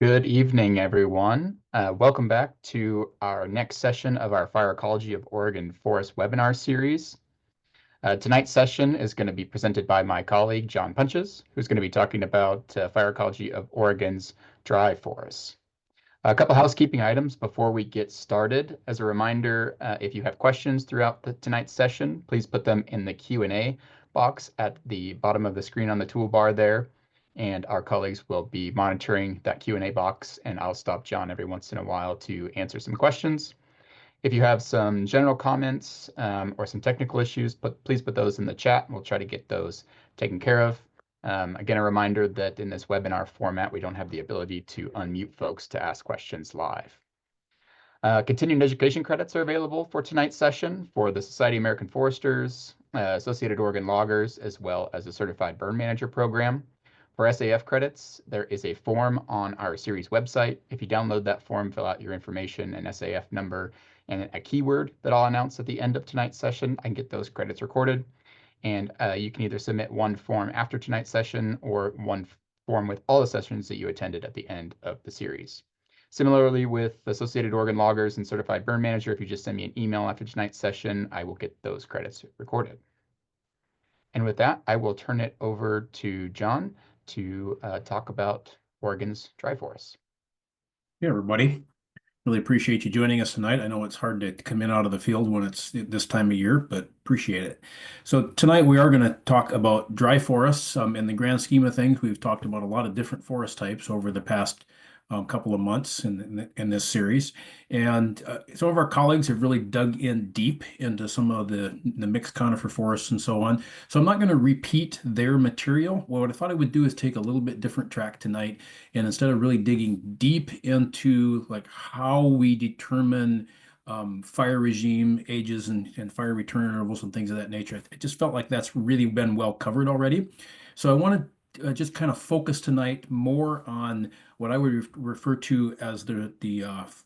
Good evening, everyone. Welcome back to our next session of our Fire Ecology of Oregon Forest webinar series. Tonight's session is going to be presented by my colleague, John Punches, who's going to be talking about Fire Ecology of Oregon's dry forests. A couple housekeeping items before we get started. As a reminder, if you have questions throughout tonight's session, please put them in the Q&A box at the bottom of the screen on the toolbar there, and our colleagues will be monitoring that Q&A box, and I'll stop John every once in a while to answer some questions. If you have some general comments or some technical issues, please put those in the chat, and we'll try to get those taken care of. Again, a reminder that in this webinar format, we don't have the ability to unmute folks to ask questions live. Continuing education credits are available for tonight's session for the Society of American Foresters, Associated Oregon Loggers, as well as a Certified Burn Manager program. For SAF credits, there is a form on our series website. If you download that form, fill out your information and SAF number and a keyword that I'll announce at the end of tonight's session, I can get those credits recorded. And you can either submit one form after tonight's session or one form with all the sessions that you attended at the end of the series. Similarly, with Associated Oregon Loggers and Certified Burn Manager, if you just send me an email after tonight's session, I will get those credits recorded. And with that, I will turn it over to John to talk about Oregon's dry forests. Hey, everybody. Really appreciate you joining us tonight. I know it's hard to come in out of the field when it's this time of year, but appreciate it. So tonight we are going to talk about dry forests. In the grand scheme of things, we've talked about a lot of different forest types over the past couple of months in this series. And some of our colleagues have really dug in deep into some of the mixed conifer forests and so on. So I'm not going to repeat their material. What I thought I would do is take a little bit different track tonight. And instead of really digging deep into like how we determine fire regime ages and fire return intervals and things of that nature, it just felt like that's really been well covered already. So I wanted just kind of focus tonight more on what I would refer to as the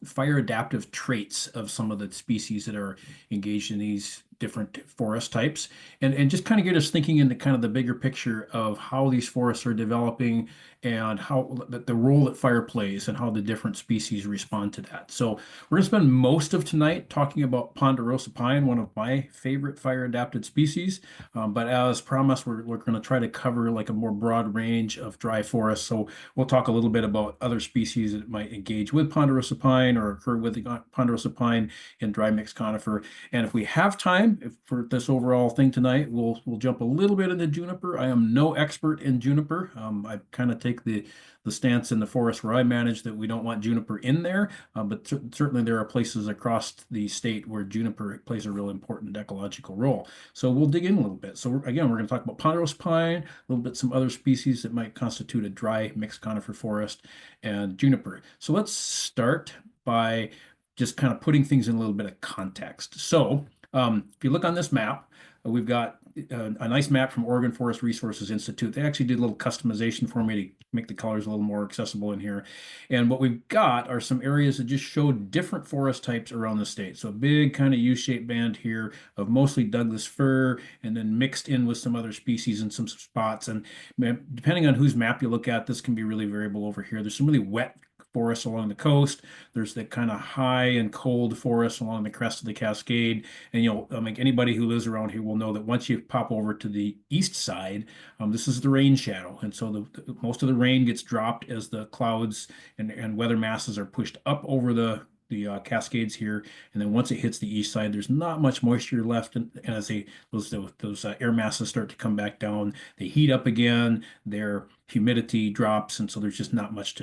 fire adaptive traits of some of the species that are engaged in these different forest types, and just kind of get us thinking into kind of the bigger picture of how these forests are developing and how the role that fire plays and how the different species respond to that. So we're going to spend most of tonight talking about ponderosa pine, one of my favorite fire adapted species. But as promised, we're going to try to cover like a more broad range of dry forests. So we'll talk a little bit about other species that might engage with ponderosa pine or occur with the ponderosa pine in dry mixed conifer. And if we have time for this overall thing tonight, we'll jump a little bit into juniper. I am no expert in juniper. I kind of take the stance in the forest where I manage that we don't want juniper in there, but certainly there are places across the state where juniper plays a real important ecological role. So we'll dig in a little bit. So again, we're going to talk about ponderosa pine, a little bit some other species that might constitute a dry mixed conifer forest, and juniper. So let's start by just kind of putting things in a little bit of context. So if you look on this map, we've got a nice map from Oregon Forest Resources Institute. They actually did a little customization for me to make the colors a little more accessible in here. And what we've got are some areas that just show different forest types around the state. So a big kind of U-shaped band here of mostly Douglas fir and then mixed in with some other species in some spots. And depending on whose map you look at, this can be really variable over here. There's some really wet forests along the coast. There's the kind of high and cold forests along the crest of the Cascade. And, I mean, anybody who lives around here will know that once you pop over to the east side, this is the rain shadow. And so most of the rain gets dropped as the clouds and weather masses are pushed up over the Cascades here, and then once it hits the east side, there's not much moisture left, and as those air masses start to come back down, they heat up again, their humidity drops, and so there's just not much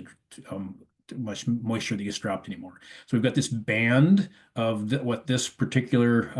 much moisture that gets dropped anymore. So we've got this band of what this particular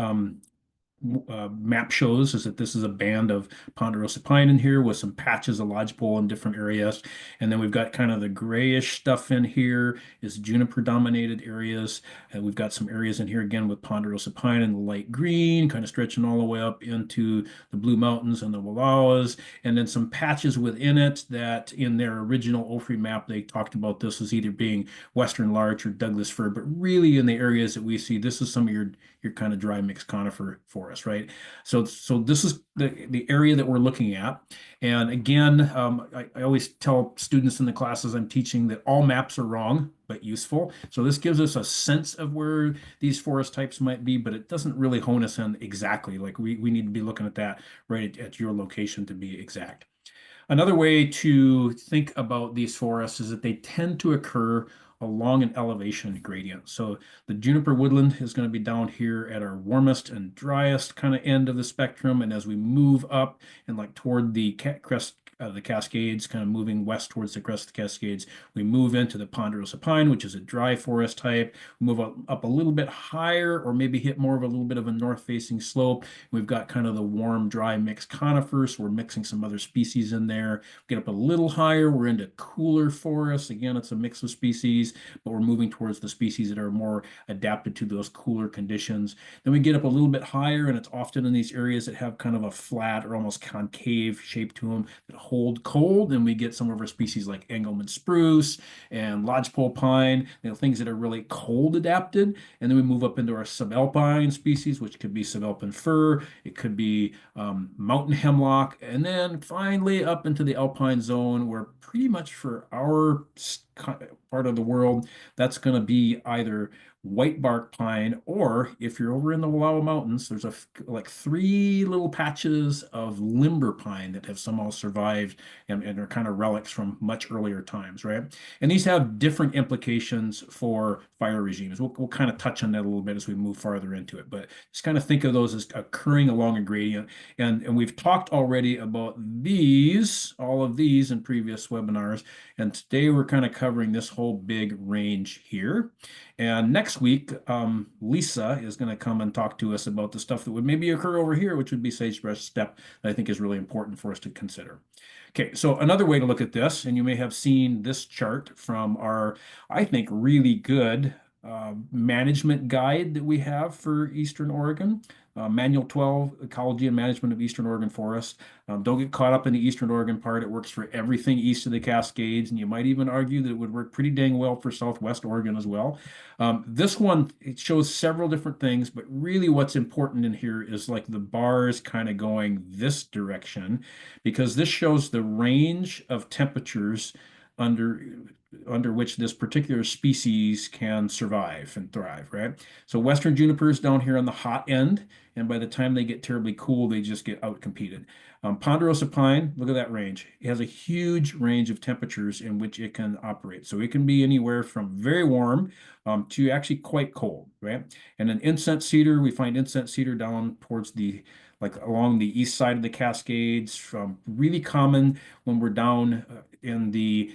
map shows is that this is a band of ponderosa pine in here with some patches of lodgepole in different areas. And then we've got kind of the grayish stuff in here is juniper dominated areas. And we've got some areas in here again with ponderosa pine in the light green, kind of stretching all the way up into the Blue Mountains and the Wallowas. And then some patches within it that in their original OFRI map, they talked about this as either being Western larch or Douglas fir, but really in the areas that we see, this is some of your kind of dry mixed conifer forests. forest, right? So this is the area that we're looking at. And again, I always tell students in the classes I'm teaching that all maps are wrong, but useful. So this gives us a sense of where these forest types might be, but it doesn't really hone us in exactly. Like we need to be looking at that right at your location to be exact. Another way to think about these forests is that they tend to occur along an elevation gradient. So the juniper woodland is going to be down here at our warmest and driest kind of end of the spectrum. And as we move up and like toward the crest of the Cascades, kind of moving west towards the crest of the Cascades, we move into the ponderosa pine, which is a dry forest type. Move up a little bit higher, or maybe hit more of a little bit of a north-facing slope. We've got kind of the warm, dry mixed conifers. We're mixing some other species in there. Get up a little higher, we're into cooler forests. Again, it's a mix of species, but we're moving towards the species that are more adapted to those cooler conditions. Then we get up a little bit higher, and it's often in these areas that have kind of a flat or almost concave shape to them that hold cold. And we get some of our species like Engelmann spruce and lodgepole pine, things that are really cold adapted. And then we move up into our subalpine species, which could be subalpine fir, it could be mountain hemlock, and then finally up into the alpine zone, where pretty much for our part of the world, that's going to be either white bark pine, or if you're over in the Wallowa Mountains, there's like three little patches of limber pine that have somehow survived and are kind of relics from much earlier times, right? And these have different implications for fire regimes. We'll kind of touch on that a little bit as we move farther into it, but just kind of think of those as occurring along a gradient. And we've talked already about all of these in previous webinars. And today we're kind of covering this whole big range here. And next week, Lisa is going to come and talk to us about the stuff that would maybe occur over here, which would be sagebrush steppe, that I think is really important for us to consider. Okay, so another way to look at this, and you may have seen this chart from our, I think, really good management guide that we have for Eastern Oregon. Manual 12, Ecology and Management of Eastern Oregon Forest. Don't get caught up in the Eastern Oregon part. It works for everything east of the Cascades, and you might even argue that it would work pretty dang well for Southwest Oregon as well. This one, it shows several different things, but really what's important in here is like the bars kind of going this direction, because this shows the range of temperatures under which this particular species can survive and thrive, right? So Western junipers down here on the hot end, and by the time they get terribly cool, they just get outcompeted. Ponderosa pine, look at that range. It has a huge range of temperatures in which it can operate. So it can be anywhere from very warm to actually quite cold, right? And then incense cedar, we find incense cedar down towards like along the east side of the Cascades, really common when we're down in the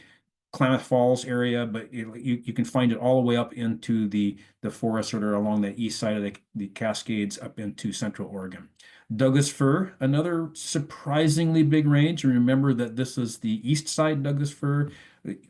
Klamath Falls area, but you can find it all the way up into the forests that are along the east side of the Cascades up into Central Oregon. Douglas fir, another surprisingly big range. And remember that this is the east side Douglas fir,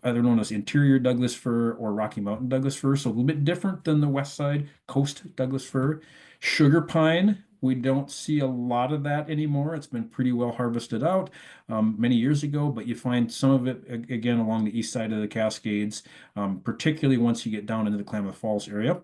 either known as interior Douglas fir or Rocky Mountain Douglas fir, so a little bit different than the west side coast Douglas fir. Sugar pine, we don't see a lot of that anymore. It's been pretty well harvested out many years ago, but you find some of it again along the east side of the Cascades, particularly once you get down into the Klamath Falls area.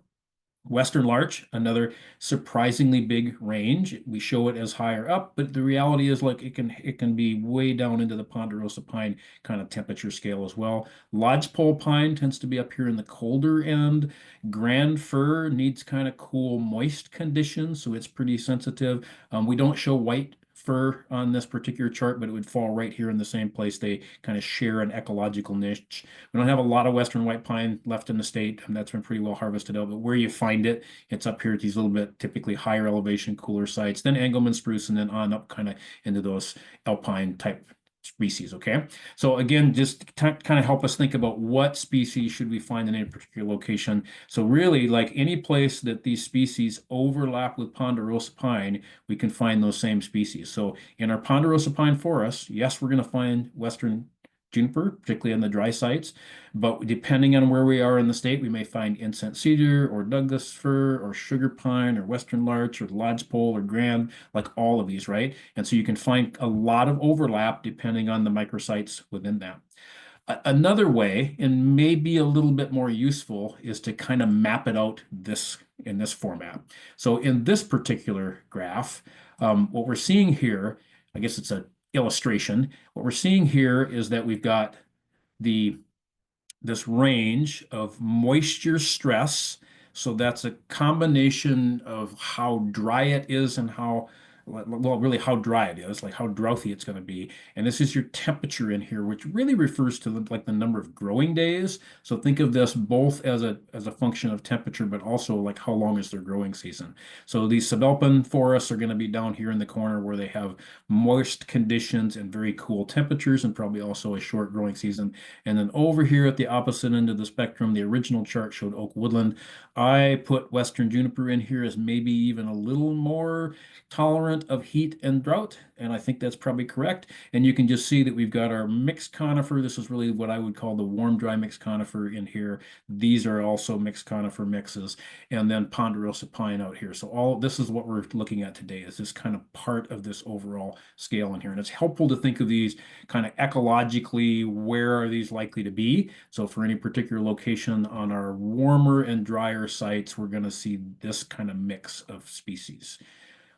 Western larch, another surprisingly big range. We show it as higher up, but the reality is like it can be way down into the ponderosa pine kind of temperature scale as well. Lodgepole pine tends to be up here in the colder end. Grand fir needs kind of cool, moist conditions, so it's pretty sensitive. We don't show white fir on this particular chart, but it would fall right here in the same place. They kind of share an ecological niche. We don't have a lot of western white pine left in the state, and that's been pretty well harvested out, but where you find it, it's up here at these little bit typically higher elevation, cooler sites, then Engelmann spruce, and then on up kind of into those alpine type species, okay? So again, just kind of help us think about what species should we find in any particular location. So really, like any place that these species overlap with ponderosa pine, we can find those same species. So in our ponderosa pine forests, yes, we're going to find western juniper, particularly on the dry sites. But depending on where we are in the state, we may find incense cedar or Douglas fir or sugar pine or western larch or lodgepole or grand, like all of these, right? And so you can find a lot of overlap depending on the microsites within that. Another way, and maybe a little bit more useful, is to kind of map it out this in this format. So in this particular graph, what we're seeing here, I guess it's an illustration. What we're seeing here is that we've got the this range of moisture stress. So that's a combination of how dry it is and how, well, really how dry it is, like how drouthy it's going to be. And this is your temperature in here, which really refers to like the number of growing days. So think of this both as a function of temperature, but also like how long is their growing season. So these subalpine forests are going to be down here in the corner where they have moist conditions and very cool temperatures and probably also a short growing season. And then over here at the opposite end of the spectrum, the original chart showed oak woodland. I put western juniper in here as maybe even a little more tolerant of heat and drought, and I think that's probably correct. And you can just see that we've got our mixed conifer. This is really what I would call the warm dry mixed conifer in here. These are also mixed conifer mixes, and then ponderosa pine out here. So all this is what we're looking at today, is this kind of part of this overall scale in here. And it's helpful to think of these kind of ecologically, where are these likely to be? So for any particular location on our warmer and drier sites, we're going to see this kind of mix of species.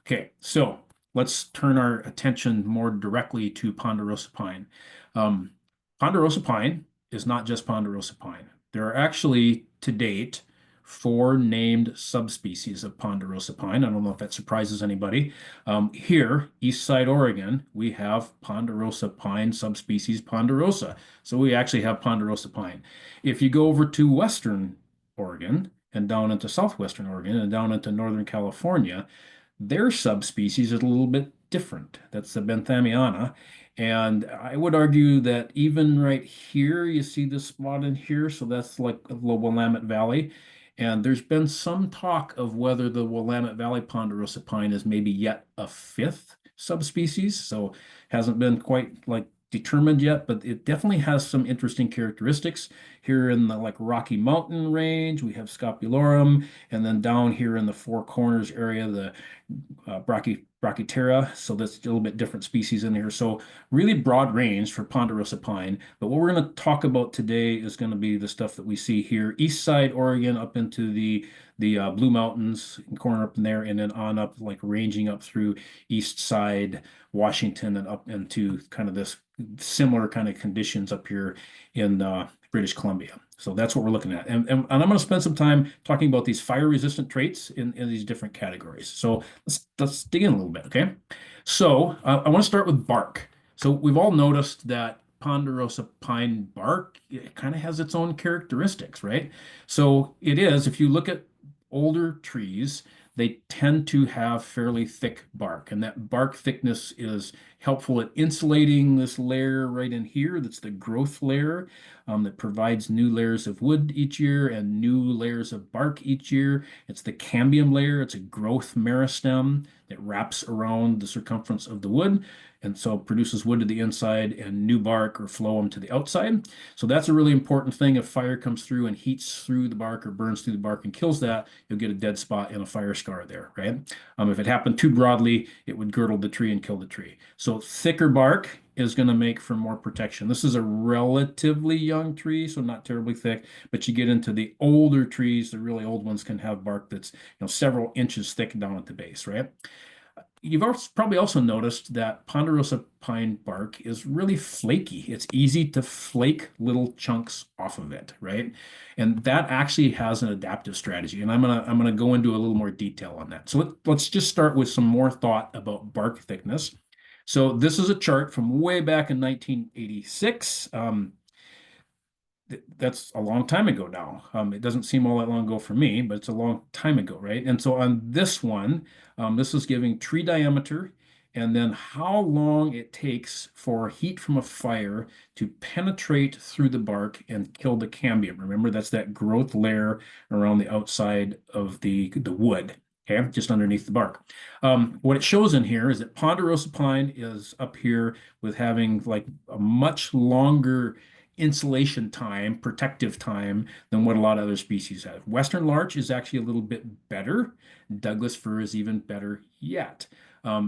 Okay, so let's turn our attention more directly to ponderosa pine. Um, Ponderosa pine is not just ponderosa pine. There are actually, to date, 4 named subspecies of ponderosa pine. I don't know if that surprises anybody. Here, East Side Oregon, we have ponderosa pine subspecies ponderosa. So we actually have ponderosa pine. If you go over to Western Oregon and down into Southwestern Oregon and down into Northern California, their subspecies is a little bit different. That's the Benthamiana. And I would argue that even right here, you see this spot in here. So that's like the Willamette Valley. And there's been some talk of whether the Willamette Valley ponderosa pine is maybe yet a 5th subspecies. So hasn't been quite like determined yet, but it definitely has some interesting characteristics. Here in the like Rocky Mountain range, we have Scopulorum, and then down here in the Four Corners area, the Brachyptera. So that's a little bit different species in here. So really broad range for ponderosa pine. But what we're going to talk about today is going to be the stuff that we see here, East Side Oregon up into the Blue Mountains, corner up in there, and then on up, like ranging up through East Side Washington and up into kind of this similar kind of conditions up here in British Columbia. So that's what we're looking at. And I'm going to spend some time talking about these fire resistant traits in these different categories. So let's dig in a little bit, okay? So I want to start with bark. So we've all noticed that ponderosa pine bark, it kind of has its own characteristics, right? So it is, if you look at older trees, they tend to have fairly thick bark, and that bark thickness is helpful at insulating this layer right in here. That's the growth layer that provides new layers of wood each year and new layers of bark each year. It's the cambium layer. It's a growth meristem that wraps around the circumference of the wood, and so produces wood to the inside and new bark or phloem to the outside. So that's a really important thing. If fire comes through and heats through the bark or burns through the bark and kills that, you'll get a dead spot and a fire scar there, right? If it happened too broadly, it would girdle the tree and kill the tree. So thicker bark is going to make for more protection. This is a relatively young tree, so not terribly thick, but you get into the older trees, the really old ones can have bark that's several inches thick down at the base, right? You've probably also noticed that ponderosa pine bark is really flaky. It's easy to flake little chunks off of it, right? And that actually has an adaptive strategy. And I'm gonna go into a little more detail on that. So let's just start with some more thought about bark thickness. So this is a chart from way back in 1986. That's a long time ago now. It doesn't seem all that long ago for me, but it's a long time ago, right? And so on this one, this is giving tree diameter and then how long it takes for heat from a fire to penetrate through the bark and kill the cambium. Remember, that's that growth layer around the outside of the wood, okay, just underneath the bark. What it shows in here is that ponderosa pine is up here with having like a much longer insulation time, protective time than what a lot of other species have. Western larch is actually a little bit better. Douglas fir is even better yet.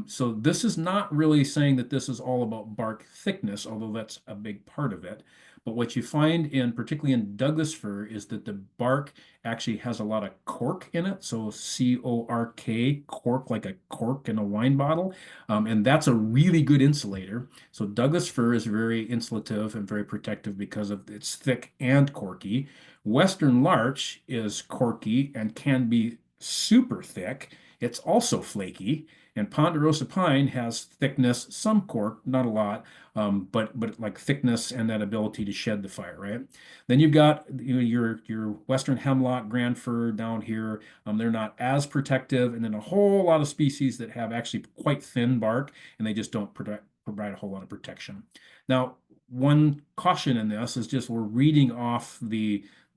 So this is not really saying that this is all about bark thickness, although that's a big part of it. But what you find in, particularly in Douglas fir, is that the bark actually has a lot of cork in it. So C-O-R-K, cork, like a cork in a wine bottle. And that's a really good insulator. So Douglas fir is very insulative and very protective because of it's thick and corky. Western larch is corky and can be super thick. It's also flaky. And ponderosa pine has thickness, some cork, not a lot, but like thickness and that ability to shed the fire, right? Then you've got your western hemlock, grand fir down here. They're not as protective, and then a whole lot of species that have actually quite thin bark, and they just don't provide a whole lot of protection. Now, one caution in this is just we're reading off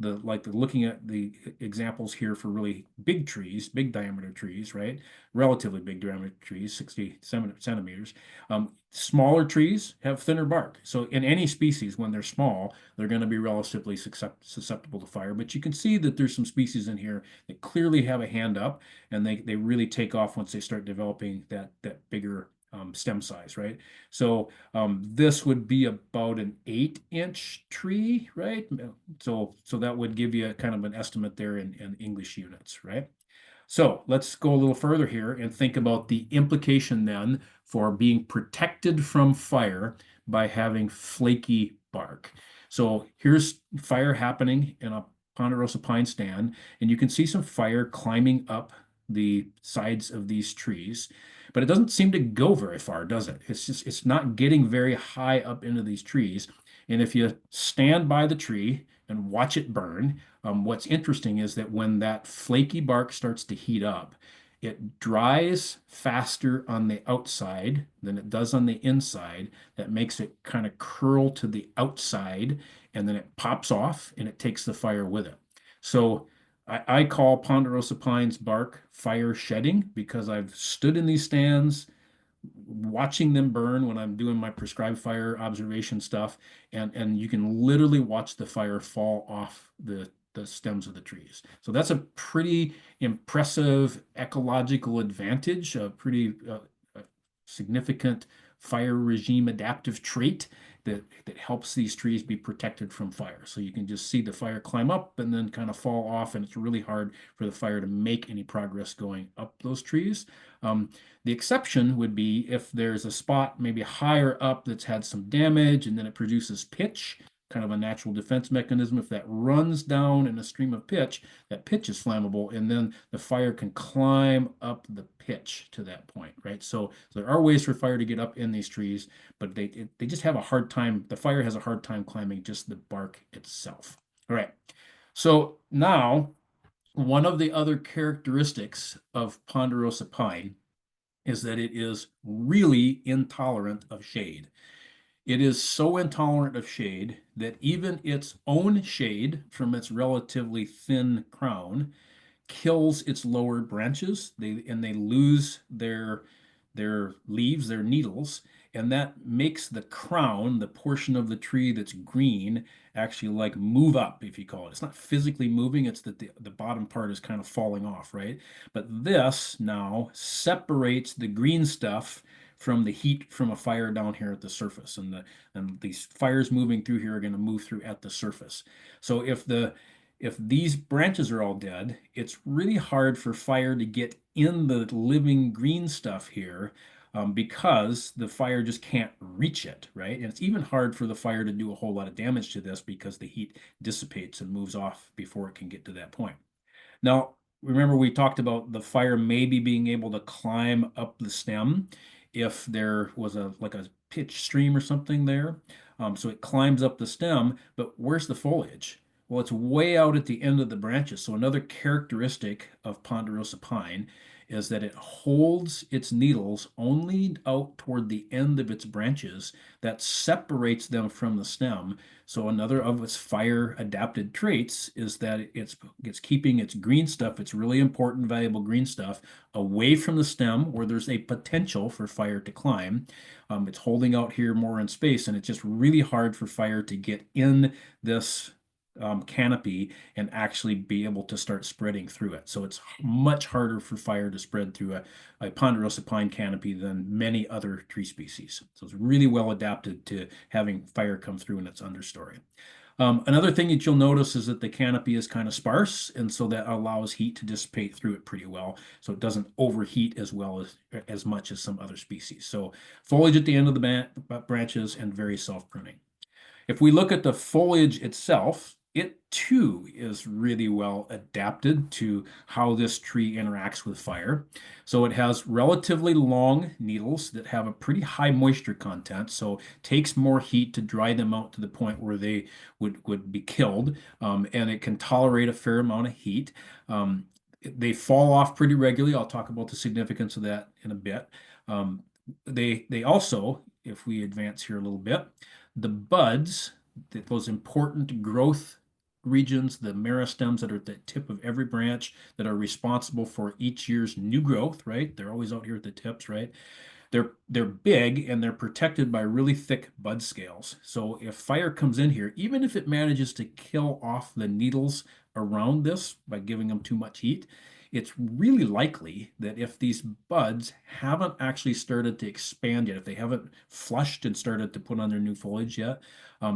looking at the examples here for really big trees, big diameter trees, right? Relatively big diameter trees, 60 centimeters. Smaller trees have thinner bark. So in any species, when they're small, they're going to be relatively susceptible to fire. But you can see that there's some species in here that clearly have a hand up, and they really take off once they start developing that bigger stem size, right? So this would be about an 8-inch tree, right? So that would give you kind of an estimate there in English units, right? So let's go a little further here and think about the implication then for being protected from fire by having flaky bark. So here's fire happening in a ponderosa pine stand, and you can see some fire climbing up the sides of these trees, but it doesn't seem to go very far, does it? It's not getting very high up into these trees. And if you stand by the tree and watch it burn, what's interesting is that when that flaky bark starts to heat up, it dries faster on the outside than it does on the inside. That makes it kind of curl to the outside, and then it pops off and it takes the fire with it. So I call ponderosa pine's bark fire shedding because I've stood in these stands watching them burn when I'm doing my prescribed fire observation stuff, and you can literally watch the fire fall off the stems of the trees. So that's a pretty impressive ecological advantage, a pretty significant fire regime adaptive trait that helps these trees be protected from fire. So you can just see the fire climb up and then kind of fall off, and it's really hard for the fire to make any progress going up those trees. The exception would be if there's a spot maybe higher up that's had some damage and then it produces pitch, kind of a natural defense mechanism. If that runs down in a stream of pitch, that pitch is flammable, and then the fire can climb up the pitch to that point, right? So there are ways for fire to get up in these trees, but they just have a hard time. The fire has a hard time climbing just the bark itself. All right. So now, one of the other characteristics of ponderosa pine is that it is really intolerant of shade. It is so intolerant of shade that even its own shade from its relatively thin crown kills its lower branches. They lose their leaves, their needles, and that makes the crown, the portion of the tree that's green, actually like move up, if you call it. It's not physically moving, it's that the bottom part is kind of falling off, right? But this now separates the green stuff from the heat from a fire down here at the surface. And these fires moving through here are going to move through at the surface. So if these branches are all dead, it's really hard for fire to get in the living green stuff here, because the fire just can't reach it, right? And it's even hard for the fire to do a whole lot of damage to this because the heat dissipates and moves off before it can get to that point. Now, remember we talked about the fire maybe being able to climb up the stem if there was like a pitch stream or something there. So it climbs up the stem, but where's the foliage? Well, it's way out at the end of the branches. So another characteristic of ponderosa pine is that it holds its needles only out toward the end of its branches. That separates them from the stem. So another of its fire adapted traits is that it's keeping its green stuff, its really important, valuable green stuff, away from the stem where there's a potential for fire to climb. It's holding out here more in space, and it's just really hard for fire to get in this canopy and actually be able to start spreading through it. So it's much harder for fire to spread through a ponderosa pine canopy than many other tree species. So it's really well adapted to having fire come through in its understory. Another thing that you'll notice is that the canopy is kind of sparse, and so that allows heat to dissipate through it pretty well. So it doesn't overheat as well as much as some other species. So foliage at the end of the branches and very self-pruning. If we look at the foliage itself, it too is really well adapted to how this tree interacts with fire. So it has relatively long needles that have a pretty high moisture content, so takes more heat to dry them out to the point where they would be killed, and it can tolerate a fair amount of heat. They fall off pretty regularly. I'll talk about the significance of that in a bit. Um, they also, if we advance here a little bit, the buds, those important growth regions, the meristems that are at the tip of every branch that are responsible for each year's new growth, right? They're always out here at the tips, right? They're big and they're protected by really thick bud scales. So if fire comes in here, even if it manages to kill off the needles around this by giving them too much heat, it's really likely that if these buds haven't actually started to expand yet, if they haven't flushed and started to put on their new foliage yet,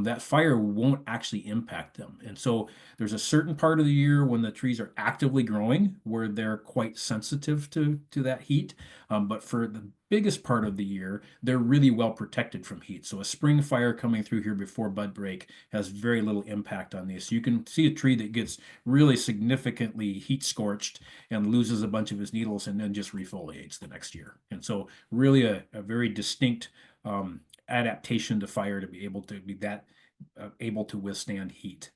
that fire won't actually impact them. And so there's a certain part of the year when the trees are actively growing where they're quite sensitive to that heat. But for the biggest part of the year, they're really well protected from heat. So a spring fire coming through here before bud break has very little impact on these. So you can see a tree that gets really significantly heat scorched and loses a bunch of his needles and then just refoliates the next year. And so really a very distinct adaptation to fire to be able to be that able to withstand heat.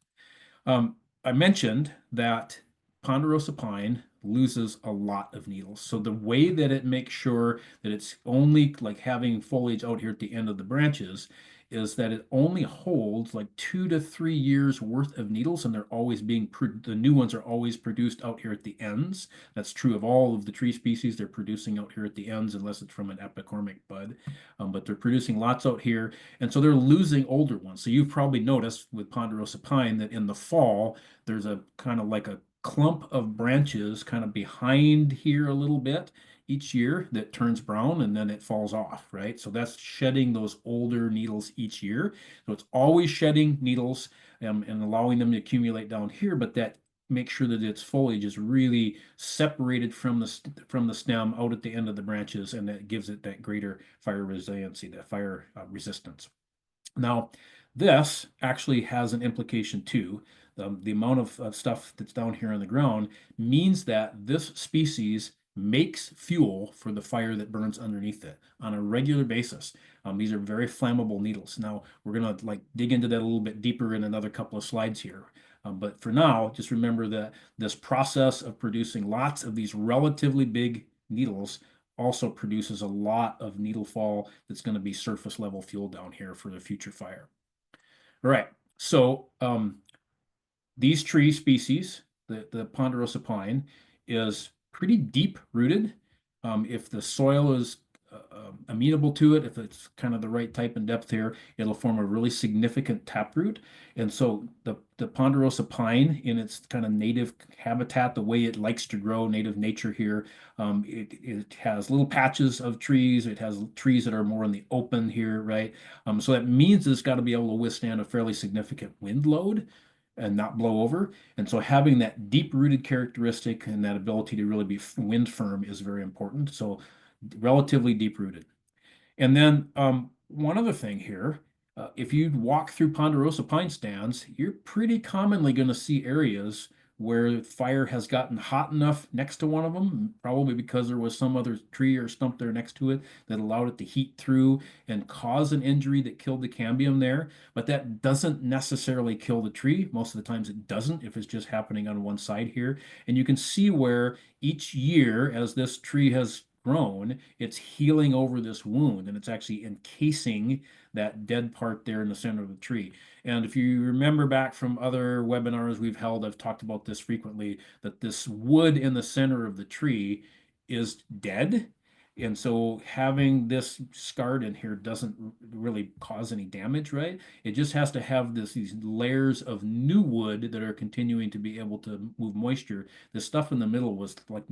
I mentioned that ponderosa pine loses a lot of needles. So the way that it makes sure that it's only like having foliage out here at the end of the branches is that it only holds like 2 to 3 years worth of needles, and they're always being the new ones are always produced out here at the ends. That's true of all of the tree species. They're producing out here at the ends unless it's from an epicormic bud, but they're producing lots out here, and so they're losing older ones. So you've probably noticed with ponderosa pine that in the fall there's a kind of like a clump of branches kind of behind here a little bit each year that turns brown and then it falls off, right? So that's shedding those older needles each year. So it's always shedding needles and allowing them to accumulate down here, but that makes sure that its foliage is really separated from the stem out at the end of the branches, and that gives it that greater fire resiliency, that fire resistance. Now, this actually has an implication too. The amount of stuff that's down here on the ground means that this species makes fuel for the fire that burns underneath it on a regular basis. These are very flammable needles. Now, we're going to like dig into that a little bit deeper in another couple of slides here. But for now, just remember that this process of producing lots of these relatively big needles also produces a lot of needle fall that's going to be surface level fuel down here for the future fire. All right, so these tree species, the ponderosa pine, is pretty deep rooted. If the soil is amenable to it, if it's kind of the right type and depth here, it'll form a really significant taproot. And so the ponderosa pine in its kind of native habitat, the way it likes to grow, native nature here, it has little patches of trees. It has trees that are more in the open here, right? So that means it's got to be able to withstand a fairly significant wind load and not blow over. And so having that deep rooted characteristic and that ability to really be wind firm is very important. So relatively deep rooted. And then one other thing here, if you walk through ponderosa pine stands, you're pretty commonly going to see areas where fire has gotten hot enough next to one of them, probably because there was some other tree or stump there next to it that allowed it to heat through and cause an injury that killed the cambium there. But that doesn't necessarily kill the tree. Most of the times it doesn't if it's just happening on one side here. And you can see where each year, as this tree has grown, it's healing over this wound and it's actually encasing that dead part there in the center of the tree. And if you remember back from other webinars we've held, I've talked about this frequently, that this wood in the center of the tree is dead. And so having this scarred in here doesn't really cause any damage, right? It just has to have these layers of new wood that are continuing to be able to move moisture. The stuff in the middle was like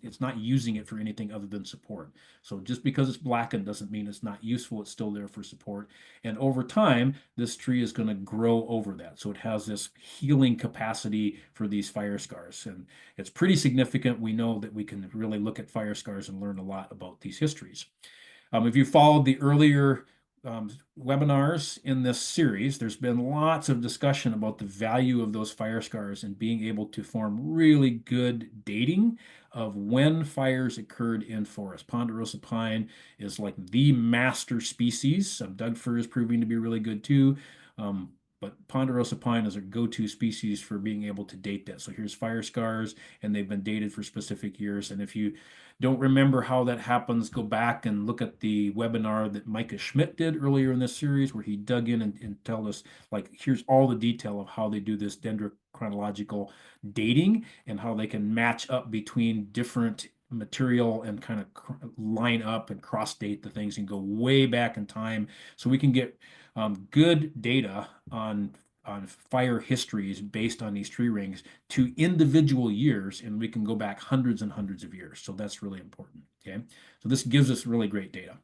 it's not using it for anything other than support. So just because it's blackened doesn't mean it's not useful. It's still there for support. And over time, this tree is going to grow over that. So it has this healing capacity for these fire scars. And it's pretty significant. We know that we can really look at fire scars and learn a lot about these histories. If you followed the earlier webinars in this series, there's been lots of discussion about the value of those fire scars and being able to form really good dating of when fires occurred in forest. Ponderosa pine is like the master species. Doug fir is proving to be really good too. But ponderosa pine is a go-to species for being able to date that. So here's fire scars, and they've been dated for specific years. And if you don't remember how that happens, go back and look at the webinar that Micah Schmidt did earlier in this series, where he dug in and told us, like, here's all the detail of how they do this dendrochronological dating and how they can match up between different material and kind of line up and cross date the things and go way back in time. So we can get good data on fire histories based on these tree rings to individual years, and we can go back hundreds and hundreds of years. So that's really important. Okay, so this gives us really great data.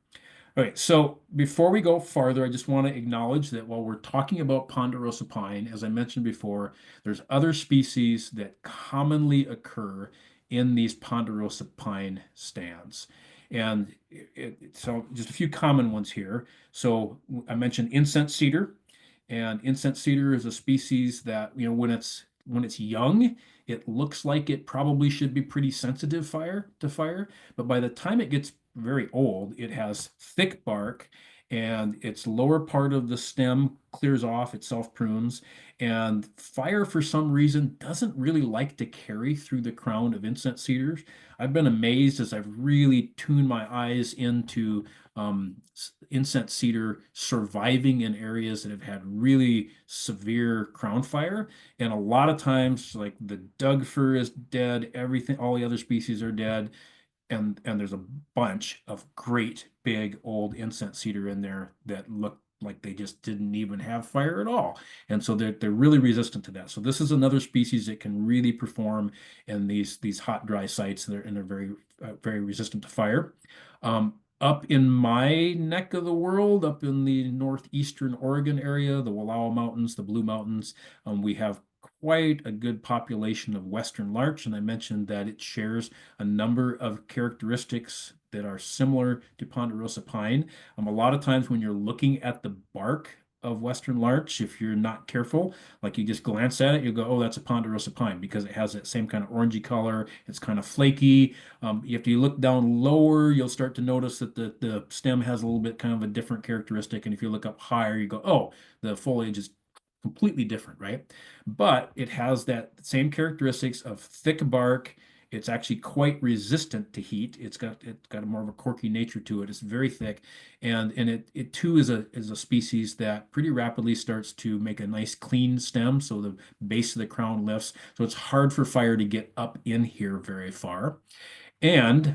All right, so before we go farther, I just want to acknowledge that while we're talking about ponderosa pine, as I mentioned before, there's other species that commonly occur in these ponderosa pine stands. And so just a few common ones here. So I mentioned incense cedar, and incense cedar is a species that, when it's young, it looks like it probably should be pretty sensitive to fire, but by the time it gets very old, it has thick bark and its lower part of the stem clears off, it self prunes, and fire for some reason doesn't really like to carry through the crown of incense cedars. I've been amazed as I've really tuned my eyes into incense cedar surviving in areas that have had really severe crown fire. And a lot of times, like the Doug fir is dead, everything, all the other species are dead, and there's a bunch of great big old incense cedar in there that look like they just didn't even have fire at all. And so they're really resistant to that. So this is another species that can really perform in these hot, dry sites. They're very resistant to fire. Up in my neck of the world, up in the northeastern Oregon area, the Wallowa Mountains, the Blue Mountains, we have quite a good population of western larch, and I mentioned that it shares a number of characteristics that are similar to ponderosa pine. A lot of times when you're looking at the bark of western larch, if you're not careful, like you just glance at it, you go, oh, that's a ponderosa pine because it has that same kind of orangey color. It's kind of flaky. If you look down lower, you'll start to notice that the stem has a little bit kind of a different characteristic. And if you look up higher, you go, oh, the foliage is completely different, right? But it has that same characteristics of thick bark. It's actually quite resistant to heat. It's got a more of a corky nature to it. It's very thick, and it too is a species that pretty rapidly starts to make a nice clean stem. So the base of the crown lifts. So it's hard for fire to get up in here very far, and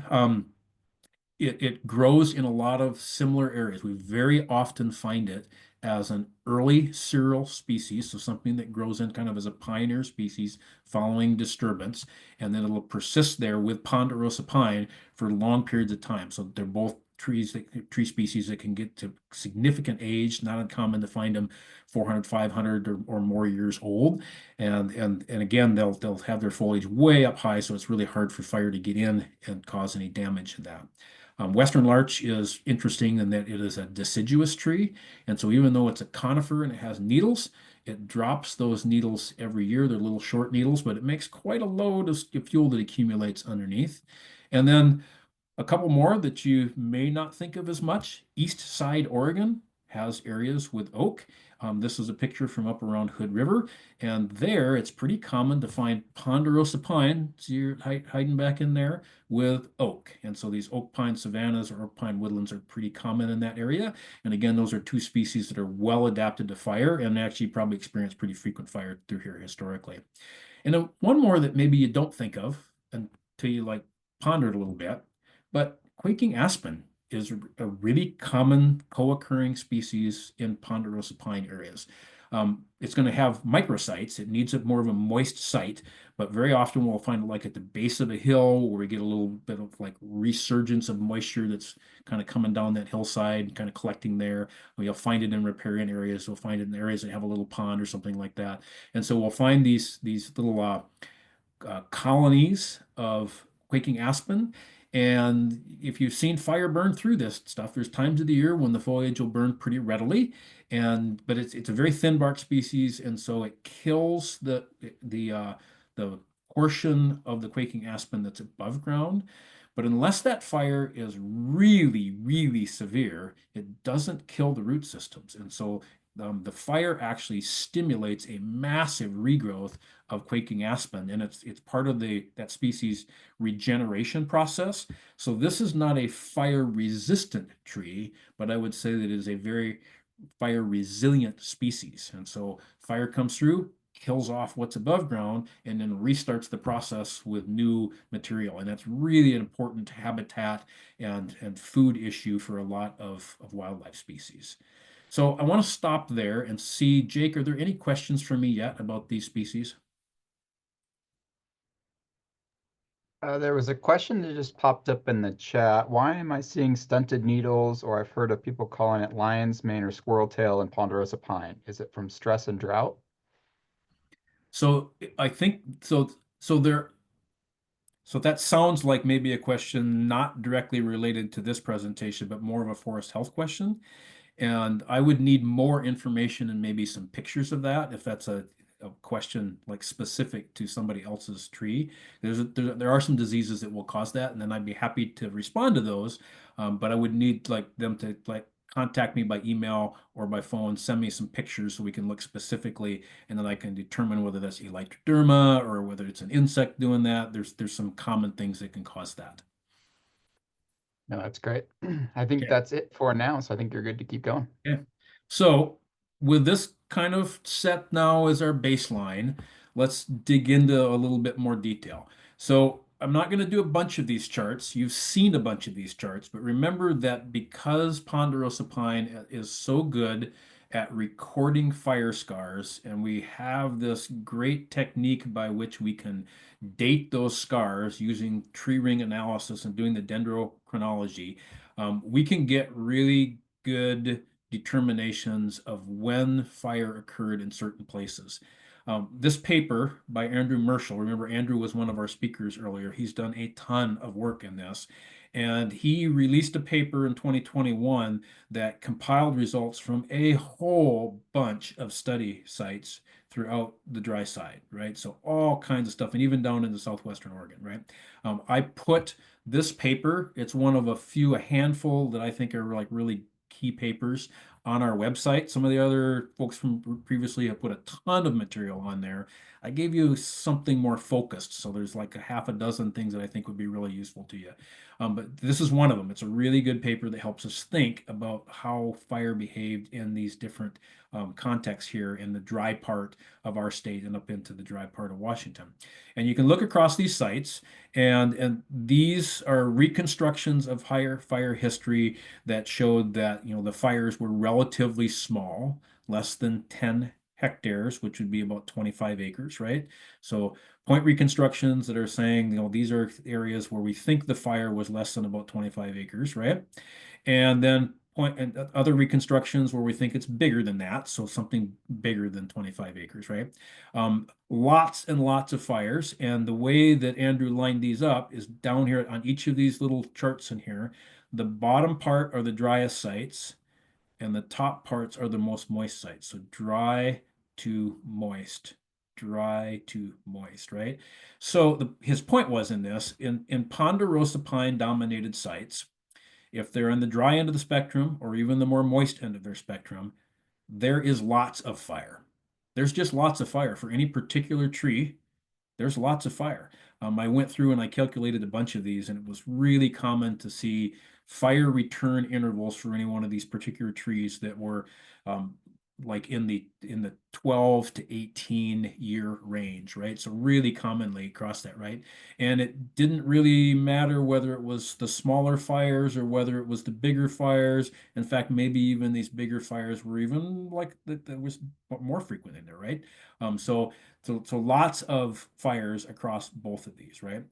it grows in a lot of similar areas. We very often find it as an early cereal species, so something that grows in kind of as a pioneer species following disturbance, and then it'll persist there with ponderosa pine for long periods of time. So they're both tree species that can get to significant age, not uncommon to find them 400, 500 or more years old. And again, they'll have their foliage way up high, so it's really hard for fire to get in and cause any damage to that. Western larch is interesting in that it is a deciduous tree. And so even though it's a conifer and it has needles, it drops those needles every year. They're little short needles, but it makes quite a load of fuel that accumulates underneath. And then a couple more that you may not think of as much. East Side Oregon has areas with oak. This is a picture from up around Hood River, and there it's pretty common to find ponderosa pine, so you're hiding back in there, with oak. And so these oak pine savannas or oak pine woodlands are pretty common in that area. And again, those are two species that are well adapted to fire and actually probably experience pretty frequent fire through here historically. And then one more that maybe you don't think of until you like ponder it a little bit, but quaking aspen is a really common co-occurring species in ponderosa pine areas. It's going to have microsites. It needs more of a moist site, but very often we'll find it like at the base of a hill where we get a little bit of like resurgence of moisture that's kind of coming down that hillside, kind of collecting there. You'll find it in riparian areas. We'll find it in areas that have a little pond or something like that. And so we'll find these little colonies of quaking aspen. And if you've seen fire burn through this stuff, there's times of the year when the foliage will burn pretty readily. But it's a very thin bark species, and so it kills the portion of the quaking aspen that's above ground. But unless that fire is really, really severe, it doesn't kill the root systems. And so the fire actually stimulates a massive regrowth of quaking aspen, and it's part of that species regeneration process. So this is not a fire resistant tree, but I would say that it is a very fire resilient species. And so fire comes through, kills off what's above ground, and then restarts the process with new material. And that's really an important habitat and food issue for a lot of wildlife species. So I want to stop there and see, Jake, are there any questions for me yet about these species? There was a question that just popped up in the chat. Why am I seeing stunted needles, or I've heard of people calling it lion's mane or squirrel tail in ponderosa pine? Is it from stress and drought? So I think so. So there. So that sounds like maybe a question not directly related to this presentation, but more of a forest health question. And I would need more information and maybe some pictures of that if that's a question like specific to somebody else's tree. There are some diseases that will cause that, and then I'd be happy to respond to those. But I would need like them to like contact me by email or by phone, send me some pictures so we can look specifically, and then I can determine whether that's elytroderma or whether it's an insect doing that. There's some common things that can cause that. No, that's great. I think Okay. that's it for now, so I think you're good to keep going. Okay. So with this kind of set now as our baseline, let's dig into a little bit more detail. So I'm not going to do a bunch of these charts. You've seen a bunch of these charts, but remember that because ponderosa pine is so good at recording fire scars, and we have this great technique by which we can date those scars using tree ring analysis and doing the dendrochronology, we can get really good determinations of when fire occurred in certain places. This paper by Andrew Merschel, remember Andrew was one of our speakers earlier. He's done a ton of work in this. And he released a paper in 2021 that compiled results from a whole bunch of study sites throughout the dry side, right? So all kinds of stuff, and even down into southwestern Oregon, right? I put this paper, it's one of a handful that I think are like really key papers on our website. Some of the other folks from previously have put a ton of material on there. I gave you something more focused, so there's like a half a dozen things that I think would be really useful to you. But this is one of them. It's a really good paper that helps us think about how fire behaved in these different contexts here in the dry part of our state and up into the dry part of Washington. And you can look across these sites, and these are reconstructions of higher fire history that showed that the fires were relatively small, less than 10 hectares, which would be about 25 acres, right? So point reconstructions that are saying, these are areas where we think the fire was less than about 25 acres, right? And then point and other reconstructions where we think it's bigger than that, so something bigger than 25 acres, right? Lots and lots of fires, and the way that Andrew lined these up is down here on each of these little charts in here. The bottom part are the driest sites, and the top parts are the most moist sites. So dry to moist, dry to moist, right? So his point was in this, in ponderosa pine dominated sites, if they're on the dry end of the spectrum or even the more moist end of their spectrum, there is lots of fire. There's just lots of fire for any particular tree. There's lots of fire. I went through and I calculated a bunch of these, and it was really common to see fire return intervals for any one of these particular trees that were like in the 12 to 18 year range, right? So really commonly across that, right? And it didn't really matter whether it was the smaller fires or whether it was the bigger fires. In fact, maybe even these bigger fires were even like that was more frequent in there, right? So lots of fires across both of these, right?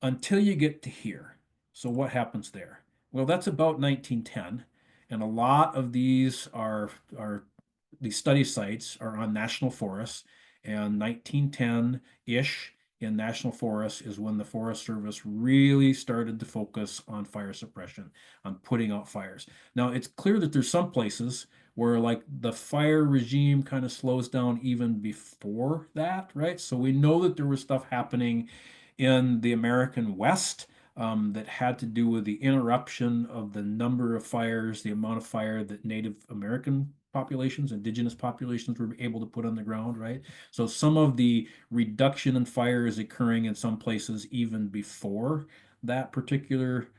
Until you get to here. So what happens there? Well, that's about 1910, and a lot of these are these study sites are on national forests, and 1910-ish in national forests is when the Forest Service really started to focus on fire suppression, on putting out fires. Now, it's clear that there's some places where like the fire regime kind of slows down even before that, right? So we know that there was stuff happening in the American West that had to do with the interruption of the number of fires, the amount of fire that Native American populations, indigenous populations were able to put on the ground, right? So some of the reduction in fire is occurring in some places even before that particular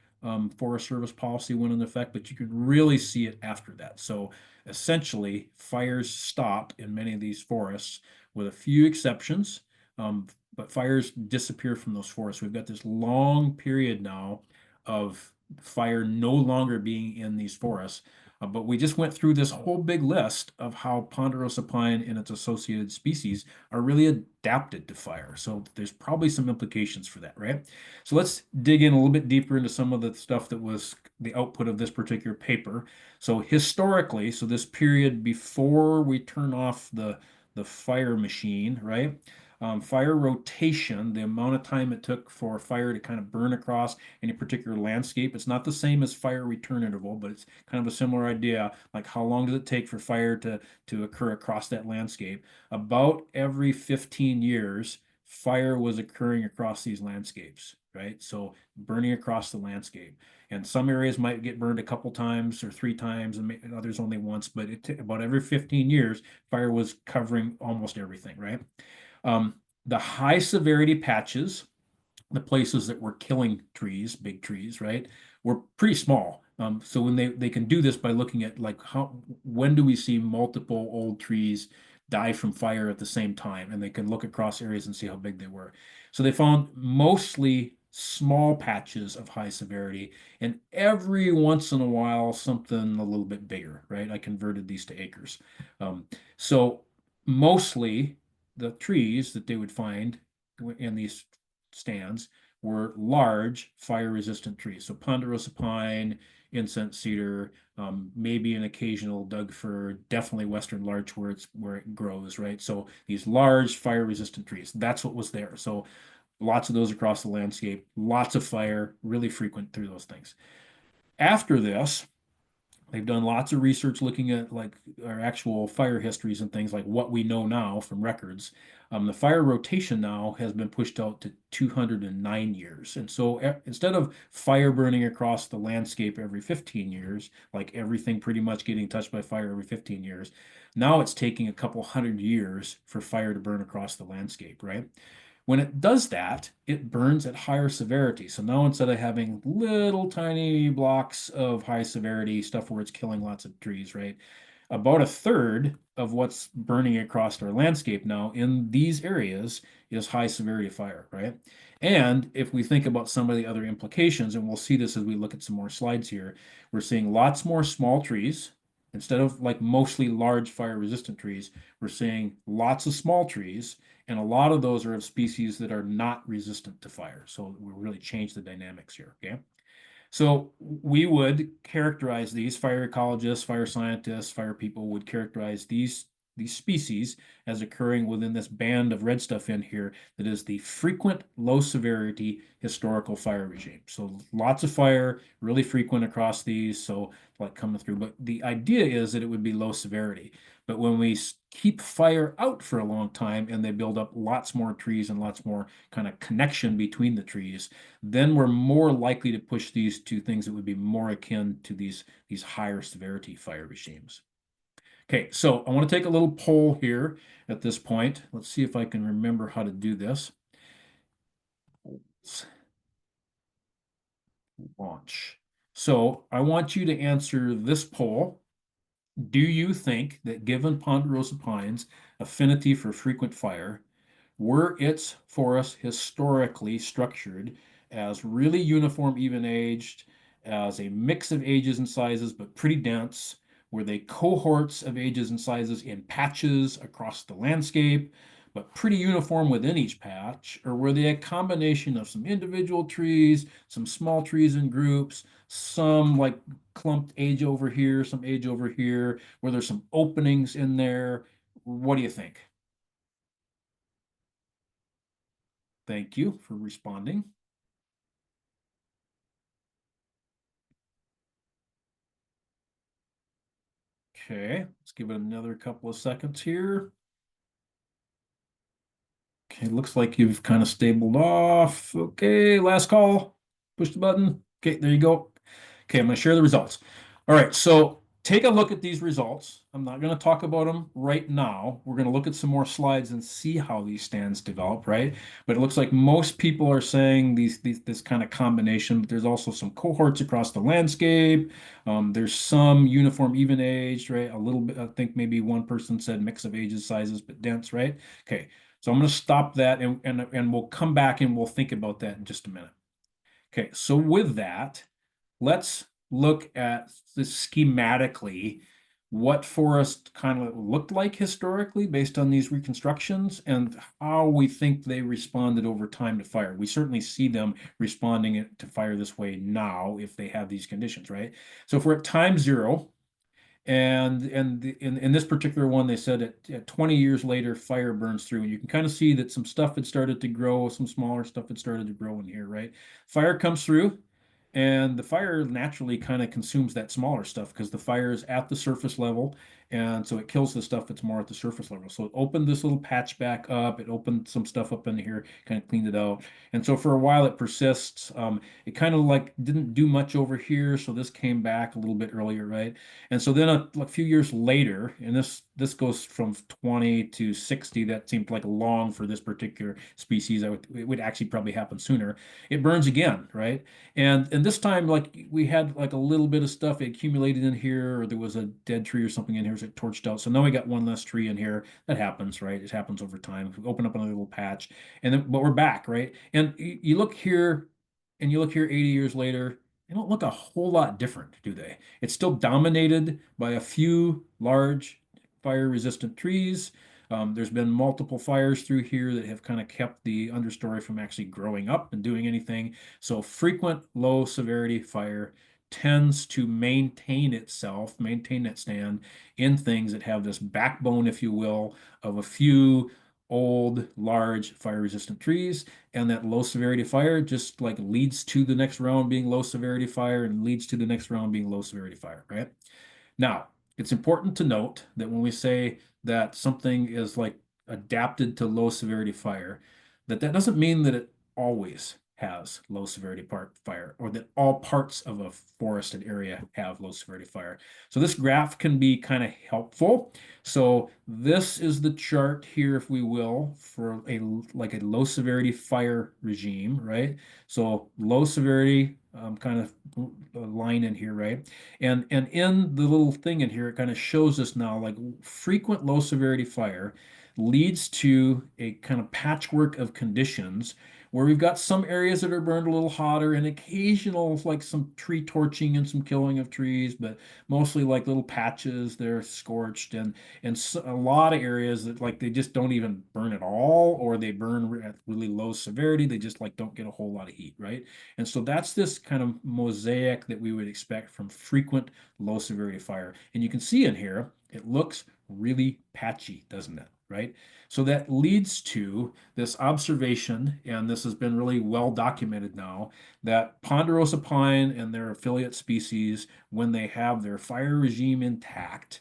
Forest Service policy went into effect, but you can really see it after that. So essentially, fires stop in many of these forests with a few exceptions. Um, but fires disappear from those forests. We've got this long period now of fire no longer being in these forests. But we just went through this whole big list of how ponderosa pine and its associated species are really adapted to fire. So there's probably some implications for that, right? So let's dig in a little bit deeper into some of the stuff that was the output of this particular paper. So historically, so this period before we turn off the fire machine, right? Fire rotation, the amount of time it took for fire to kind of burn across any particular landscape. It's not the same as fire return interval, but it's kind of a similar idea. Like how long does it take for fire to occur across that landscape? About every 15 years, fire was occurring across these landscapes, right? So burning across the landscape. And some areas might get burned a couple times or three times, and others only once, but about every 15 years, fire was covering almost everything, right? The high severity patches, the places that were killing trees, big trees, right, were pretty small. So when they can do this by looking at like when do we see multiple old trees die from fire at the same time, and they can look across areas and see how big they were. So they found mostly small patches of high severity, and every once in a while something a little bit bigger, right? I converted these to acres. Um, so mostly the trees that they would find in these stands were large fire-resistant trees. So ponderosa pine, incense cedar, maybe an occasional Doug fir, definitely western larch where it grows, right? So these large fire-resistant trees, that's what was there. So lots of those across the landscape, lots of fire, really frequent through those things. After this, they've done lots of research looking at like our actual fire histories and things like what we know now from records. The fire rotation now has been pushed out to 209 years. And so instead of fire burning across the landscape every 15 years, like everything pretty much getting touched by fire every 15 years, now it's taking a couple hundred years for fire to burn across the landscape, right? When it does that, it burns at higher severity. So now instead of having little tiny blocks of high severity stuff where it's killing lots of trees, right? About a third of what's burning across our landscape now in these areas is high severity fire, right? And if we think about some of the other implications, and we'll see this as we look at some more slides here, we're seeing lots more small trees. Instead of like mostly large fire resistant trees, we're seeing lots of small trees, and a lot of those are of species that are not resistant to fire. So we really change the dynamics here, okay? So we would characterize these fire ecologists, fire scientists, fire people would characterize these species as occurring within this band of red stuff in here that is the frequent low severity historical fire regime. So lots of fire, really frequent across these, so like coming through. But the idea is that it would be low severity. But when we keep fire out for a long time and they build up lots more trees and lots more kind of connection between the trees, then we're more likely to push these to things that would be more akin to these higher severity fire regimes. Okay, so I want to take a little poll here at this point. Let's see if I can remember how to do this. Let's launch. So I want you to answer this poll. Do you think that given ponderosa pine's affinity for frequent fire, were its forests historically structured as really uniform, even-aged, as a mix of ages and sizes, but pretty dense? Were they cohorts of ages and sizes in patches across the landscape, but pretty uniform within each patch? Or were they a combination of some individual trees, some small trees in groups, some like clumped age over here, some age over here? Were there some openings in there? What do you think? Thank you for responding. Okay, let's give it another couple of seconds here. Okay, looks like you've kind of stabled off. Okay, last call. Push the button. Okay, there you go. Okay, I'm going to share the results. All right, so take a look at these results. I'm not going to talk about them right now. We're going to look at some more slides and see how these stands develop, right? But it looks like most people are saying this kind of combination, but there's also some cohorts across the landscape. There's some uniform, even aged, right? A little bit, I think maybe one person said mix of ages, sizes, but dense, right? Okay, so I'm going to stop that and we'll come back and we'll think about that in just a minute. Okay, so with that, let's look at this schematically what forest kind of looked like historically based on these reconstructions and how we think they responded over time to fire. We certainly see them responding to fire this way now if they have these conditions, right? So if we're at time zero, in this particular one, they said at 20 years later, fire burns through, and you can kind of see that some stuff had started to grow, some smaller stuff had started to grow in here, right? Fire comes through, and the fire naturally kind of consumes that smaller stuff because the fire is at the surface level, and so it kills the stuff that's more at the surface level. So it opened this little patch back up. It opened some stuff up in here, kind of cleaned it out, and so for a while it persists. It kind of like didn't do much over here, so this came back a little bit earlier, right? And so then a few years later, and this goes from 20 to 60, that seemed like long for this particular species. It would actually probably happen sooner. It burns again, right? And this time, like we had like a little bit of stuff accumulated in here, or there was a dead tree or something in here, so it torched out. So now we got one less tree in here. That happens, right? It happens over time. We open up another little patch, and then but we're back, right? And you look here, and you look here 80 years later, they don't look a whole lot different, do they? It's still dominated by a few large fire-resistant trees. There's been multiple fires through here that have kind of kept the understory from actually growing up and doing anything. So frequent low severity fire tends to maintain itself, maintain that stand in things that have this backbone, if you will, of a few old, large fire-resistant trees, and that low severity fire just like leads to the next round being low severity fire and leads to the next round being low severity fire, right? Now, it's important to note that when we say that something is like adapted to low severity fire, that doesn't mean that it always has low severity part fire or that all parts of a forested area have low severity fire. So this graph can be kind of helpful. So this is the chart here, if we will, for a like a low severity fire regime, right? So low severity kind of line in here, right? And in the little thing in here, it kind of shows us now like frequent low severity fire leads to a kind of patchwork of conditions where we've got some areas that are burned a little hotter and occasional like some tree torching and some killing of trees, but mostly like little patches they're scorched and so, a lot of areas that like they just don't even burn at all or they burn at really low severity. They just like don't get a whole lot of heat, right? And so that's this kind of mosaic that we would expect from frequent low severity fire. And you can see in here, it looks really patchy, doesn't it? Right? So that leads to this observation, and this has been really well documented now, that ponderosa pine and their affiliate species, when they have their fire regime intact,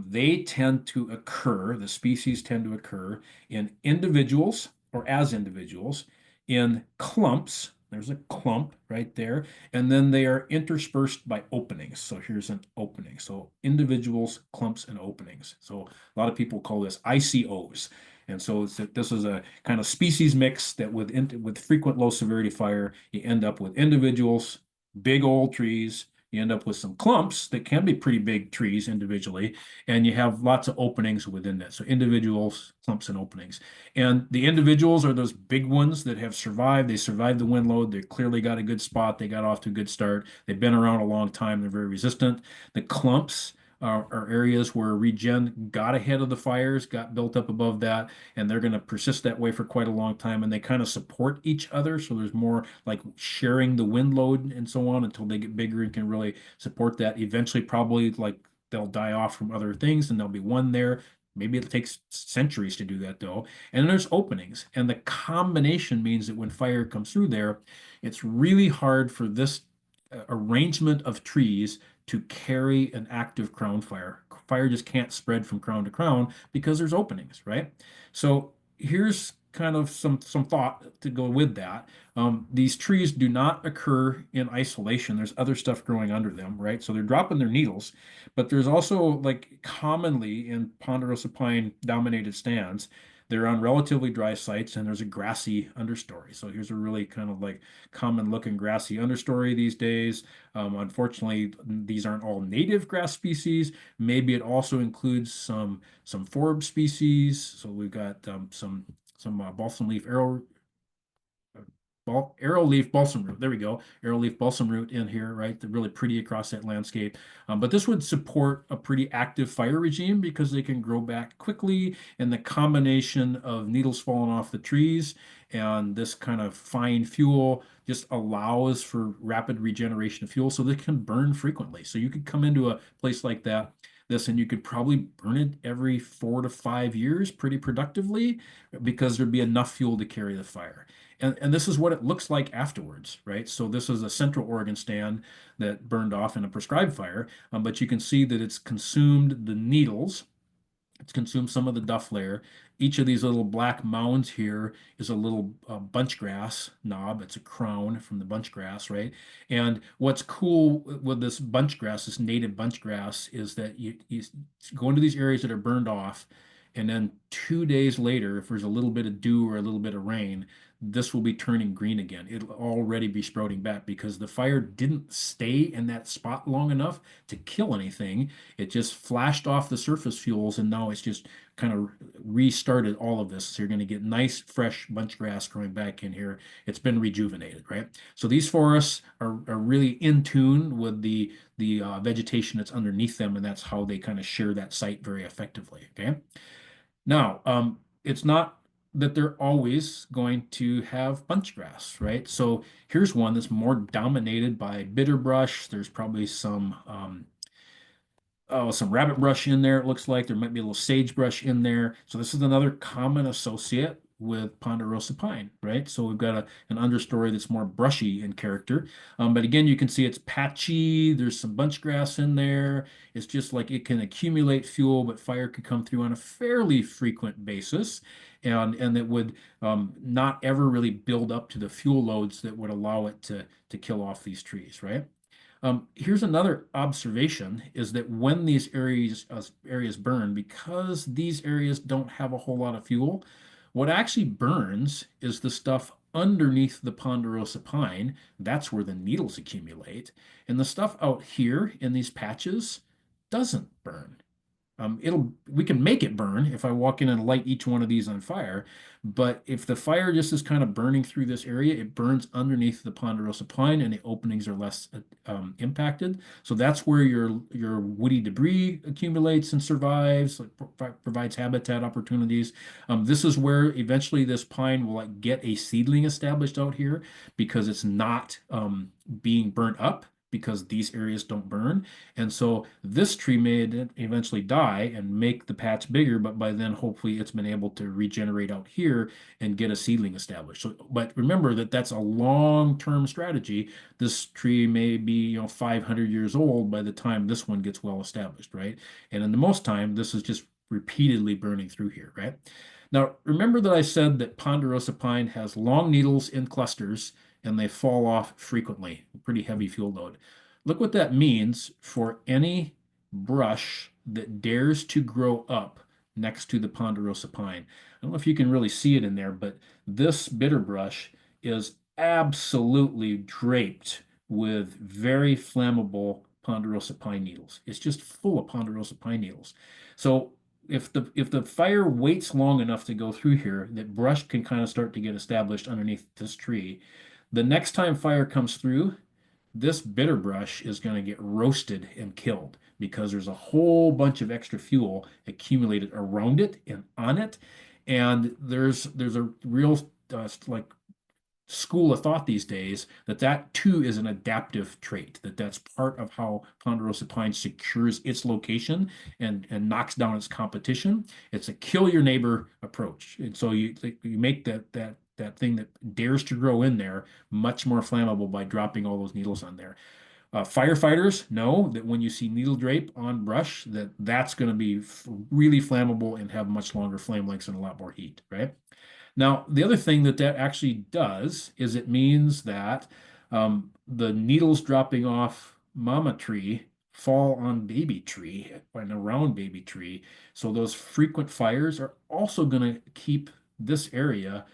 they tend to occur, the species tend to occur in individuals or as individuals, in clumps. There's a clump right there. And then they are interspersed by openings. So here's an opening. So individuals, clumps, and openings. So a lot of people call this ICOs. And so this is a kind of species mix that with frequent low severity fire, you end up with individuals, big old trees, you end up with some clumps that can be pretty big trees individually, and you have lots of openings within that. So individuals, clumps, and openings. And the individuals are those big ones that have survived. They survived the wind load. They clearly got a good spot. They got off to a good start. They've been around a long time. They're very resistant. The clumps are areas where regen got ahead of the fires, got built up above that, and they're going to persist that way for quite a long time. And they kind of support each other. So there's more like sharing the wind load and so on until they get bigger and can really support that. Eventually, probably like they'll die off from other things and there'll be one there. Maybe it takes centuries to do that though. And then there's openings. And the combination means that when fire comes through there, it's really hard for this arrangement of trees to carry an active crown fire. Fire just can't spread from crown to crown because there's openings, right? So here's kind of some thought to go with that. These trees do not occur in isolation. There's other stuff growing under them, right? So they're dropping their needles, but there's also like commonly in ponderosa pine dominated stands, they're on relatively dry sites and there's a grassy understory. So here's a really kind of like common looking grassy understory these days. Unfortunately, these aren't all native grass species. Maybe it also includes some forb species. So we've got some balsam leaf arrow leaf balsam root. There we go. Arrow leaf balsam root in here, right? They're really pretty across that landscape. But this would support a pretty active fire regime because they can grow back quickly. And the combination of needles falling off the trees and this kind of fine fuel just allows for rapid regeneration of fuel so they can burn frequently. So you could come into a place like that. This and you could probably burn it every 4 to 5 years pretty productively because there'd be enough fuel to carry the fire. And this is what it looks like afterwards, right? So this is a Central Oregon stand that burned off in a prescribed fire, but you can see that it's consumed the needles. It's consumed some of the duff layer. Each of these little black mounds here is a little bunch grass knob. It's a crown from the bunch grass, right? And what's cool with this bunch grass, this native bunch grass, is that you go into these areas that are burned off, and then 2 days later, if there's a little bit of dew or a little bit of rain, this will be turning green again. It'll already be sprouting back because the fire didn't stay in that spot long enough to kill anything. It just flashed off the surface fuels and now it's just kind of restarted all of this. So you're going to get nice, fresh bunch grass growing back in here. It's been rejuvenated, right? So these forests are really in tune with the vegetation that's underneath them, and that's how they kind of share that site very effectively, okay? Now, it's not that they're always going to have bunch grass, right? So here's one that's more dominated by bitterbrush. There's probably some rabbit brush in there. It looks like there might be a little sagebrush in there. So this is another common associate with ponderosa pine, right? So we've got an understory that's more brushy in character. But again, you can see it's patchy. There's some bunch grass in there. It's just like it can accumulate fuel, but fire could come through on a fairly frequent basis. And it would not ever really build up to the fuel loads that would allow it to kill off these trees, right? Here's another observation is that when these areas burn, because these areas don't have a whole lot of fuel, what actually burns is the stuff underneath the ponderosa pine. That's where the needles accumulate. And the stuff out here in these patches doesn't burn. We can make it burn if I walk in and light each one of these on fire. But if the fire just is kind of burning through this area, it burns underneath the ponderosa pine and the openings are less impacted. So that's where your woody debris accumulates and survives, like provides habitat opportunities. This is where eventually this pine will like get a seedling established out here because it's not being burnt up because these areas don't burn. And so this tree may eventually die and make the patch bigger, but by then hopefully it's been able to regenerate out here and get a seedling established. So, but remember that that's a long-term strategy. This tree may be, 500 years old by the time this one gets well established, right? And in the most time, this is just repeatedly burning through here, right? Now, remember that I said that ponderosa pine has long needles in clusters and they fall off frequently, pretty heavy fuel load. Look what that means for any brush that dares to grow up next to the ponderosa pine. I don't know if you can really see it in there, but this bitter brush is absolutely draped with very flammable ponderosa pine needles. It's just full of ponderosa pine needles. So if the fire waits long enough to go through here, that brush can kind of start to get established underneath this tree. The next time fire comes through, this bitter brush is going to get roasted and killed because there's a whole bunch of extra fuel accumulated around it and on it. And there's a real like school of thought these days that that too is an adaptive trait, that that's part of how ponderosa pine secures its location and knocks down its competition. It's a kill your neighbor approach. And so you make that thing that dares to grow in there much more flammable by dropping all those needles on there. Firefighters know that when you see needle drape on brush, that's going to be really flammable and have much longer flame lengths and a lot more heat, right? Now, the other thing that actually does is it means that the needles dropping off mama tree fall on baby tree and around baby tree. So those frequent fires are also going to keep this area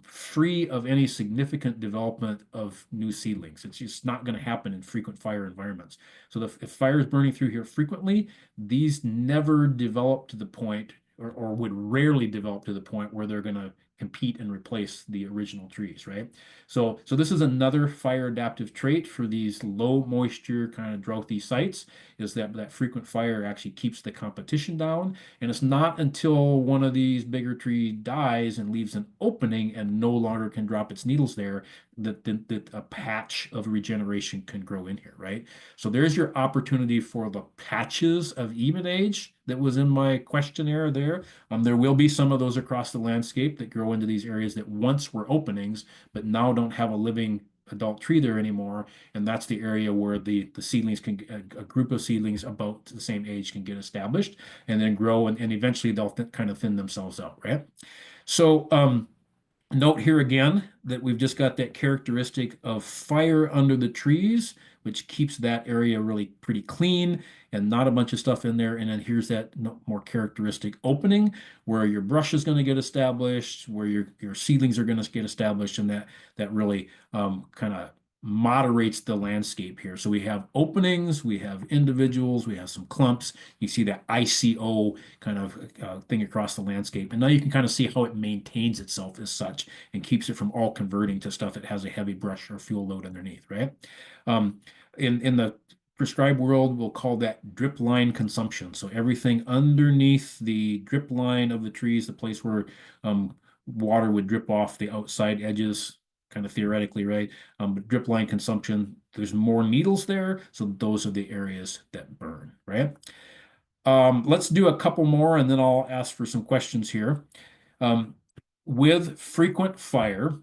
free of any significant development of new seedlings. It's just not going to happen in frequent fire environments. So if fire is burning through here frequently, these never develop to the point, or would rarely develop to the point where they're going to compete and replace the original trees, right? So this is another fire adaptive trait for these low moisture kind of drouthy sites, is that frequent fire actually keeps the competition down. And it's not until one of these bigger trees dies and leaves an opening and no longer can drop its needles there that a patch of regeneration can grow in here, right? So there's your opportunity for the patches of even age that was in my questionnaire there. There will be some of those across the landscape that grow into these areas that once were openings, but now don't have a living adult tree there anymore. And that's the area where the seedlings can, a group of seedlings about the same age can get established and then grow, and eventually they'll kind of thin themselves out, right? So note here again that we've just got that characteristic of fire under the trees, which keeps that area really pretty clean and not a bunch of stuff in there. And then here's that more characteristic opening where your brush is going to get established, where your seedlings are going to get established, and that really kind of moderates the landscape here. So we have openings, we have individuals, we have some clumps. You see that ICO kind of thing across the landscape. And now you can kind of see how it maintains itself as such and keeps it from all converting to stuff that has a heavy brush or fuel load underneath, right? In the prescribed world, we'll call that drip line consumption. So everything underneath the drip line of the trees, the place where water would drip off the outside edges, kind of theoretically, right? But drip line consumption, there's more needles there, so those are the areas that burn, right? Let's do a couple more, and then I'll ask for some questions here. With frequent fire,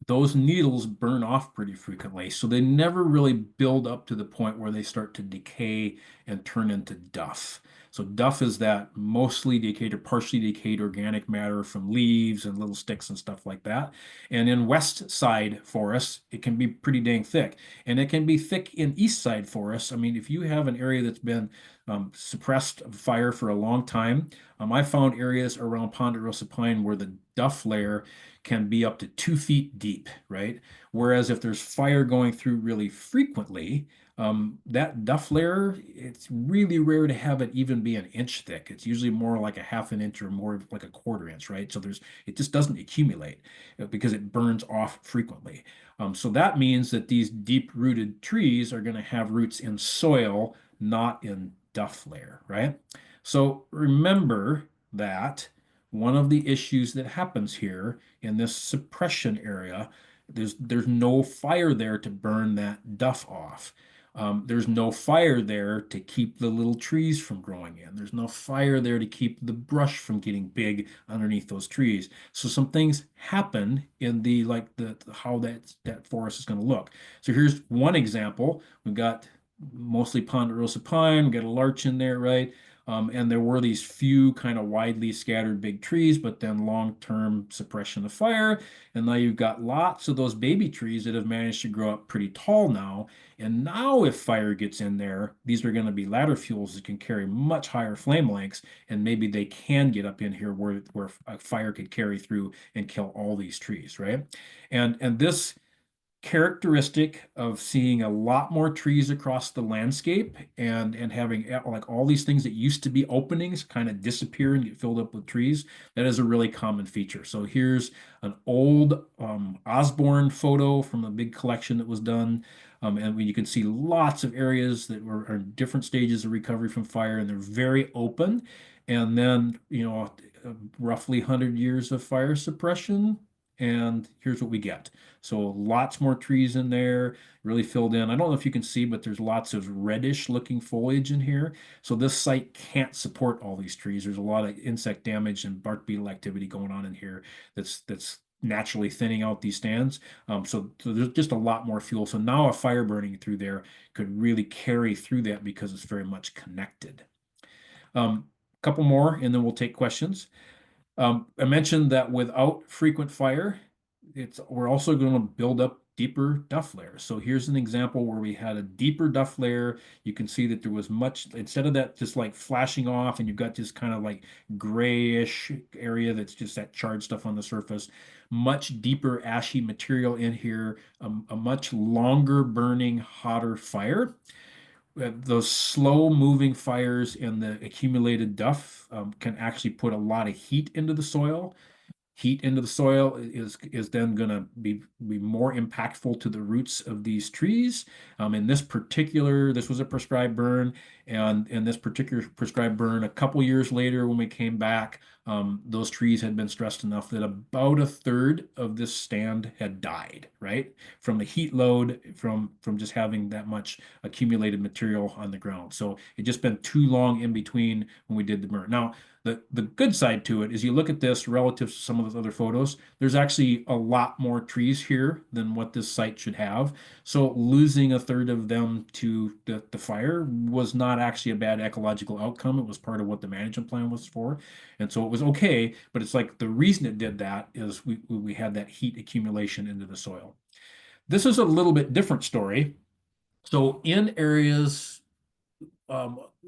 those needles burn off pretty frequently, so they never really build up to the point where they start to decay and turn into duff. So duff is that mostly decayed or partially decayed organic matter from leaves and little sticks and stuff like that. And in west side forests, it can be pretty dang thick. And it can be thick in east side forests. I mean, if you have an area that's been suppressed fire for a long time, I found areas around ponderosa pine where the duff layer can be up to 2 feet deep, right? Whereas if there's fire going through really frequently, that duff layer, it's really rare to have it even be an inch thick. It's usually more like a half an inch or more like a quarter inch, right? So it just doesn't accumulate because it burns off frequently. So that means that these deep-rooted trees are going to have roots in soil, not in duff layer, right? So remember that one of the issues that happens here in this suppression area, there's no fire there to burn that duff off. There's no fire there to keep the little trees from growing in. There's no fire there to keep the brush from getting big underneath those trees. So some things happen in the how that forest is going to look. So here's one example. We've got mostly ponderosa pine. We've got a larch in there, right? And there were these few kind of widely scattered big trees, but then long-term suppression of fire. And now you've got lots of those baby trees that have managed to grow up pretty tall now. And now if fire gets in there, these are going to be ladder fuels that can carry much higher flame lengths. And maybe they can get up in here where a fire could carry through and kill all these trees, right? And this characteristic of seeing a lot more trees across the landscape and having like all these things that used to be openings kind of disappear and get filled up with trees. That is a really common feature. So here's an old Osborne photo from a big collection that was done. And you can see lots of areas that are in different stages of recovery from fire, and they're very open. And then, roughly 100 years of fire suppression. And here's what we get. So lots more trees in there, really filled in. I don't know if you can see, but there's lots of reddish looking foliage in here. So this site can't support all these trees. There's a lot of insect damage and bark beetle activity going on in here that's naturally thinning out these stands. So there's just a lot more fuel. So now a fire burning through there could really carry through that because it's very much connected. A couple more, and then we'll take questions. I mentioned that without frequent fire, we're also going to build up deeper duff layers. So here's an example where we had a deeper duff layer. You can see that there was much, instead of that just like flashing off and you've got this kind of like grayish area that's just that charred stuff on the surface, much deeper ashy material in here, a much longer burning, hotter fire. Those slow moving fires and the accumulated duff can actually put a lot of heat into the soil. Heat into the soil is then going to be more impactful to the roots of these trees. This was a prescribed burn, and in this particular prescribed burn, a couple years later, when we came back, those trees had been stressed enough that about a third of this stand had died, right? From the heat load, from just having that much accumulated material on the ground. So it just been too long in between when we did the burn. Now, the good side to it is you look at this relative to some of those other photos, there's actually a lot more trees here than what this site should have. So losing a third of them to the fire was not actually a bad ecological outcome. It was part of what the management plan was for. And so it was okay, but it's like the reason it did that is we had that heat accumulation into the soil. This is a little bit different story. So in areas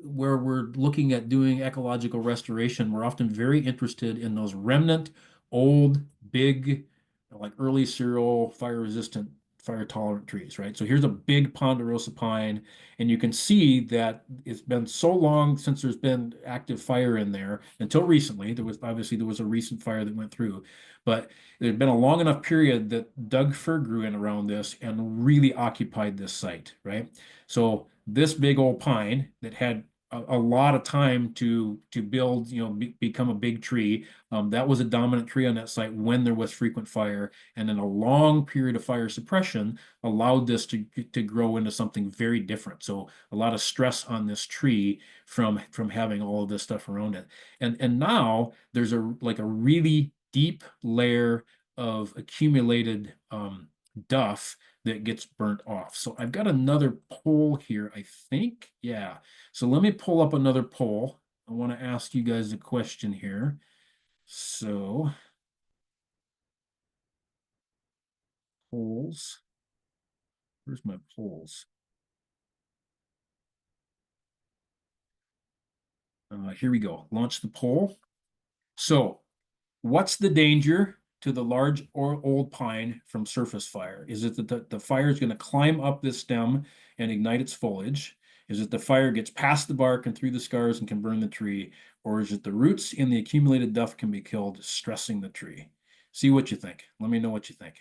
where we're looking at doing ecological restoration, we're often very interested in those remnant, old, big, like early cereal, fire resistant, fire tolerant trees, right? So here's a big ponderosa pine, and you can see that it's been so long since there's been active fire in there until recently. There was a recent fire that went through, but there'd been a long enough period that Doug fir grew in around this and really occupied this site, right? So this big old pine that had a lot of time to build, become a big tree. That was a dominant tree on that site when there was frequent fire, and then a long period of fire suppression allowed this to grow into something very different. So a lot of stress on this tree from having all of this stuff around it, and now there's a really deep layer of accumulated duff that gets burnt off. So I've got another poll here, I think. Yeah. So let me pull up another poll. I want to ask you guys a question here. So polls. Where's my polls? Here we go. Launch the poll. So what's the danger to the large or old pine from surface fire? Is it that the fire is going to climb up this stem and ignite its foliage? Is it the fire gets past the bark and through the scars and can burn the tree? Or is it the roots in the accumulated duff can be killed, stressing the tree? See what you think. Let me know what you think.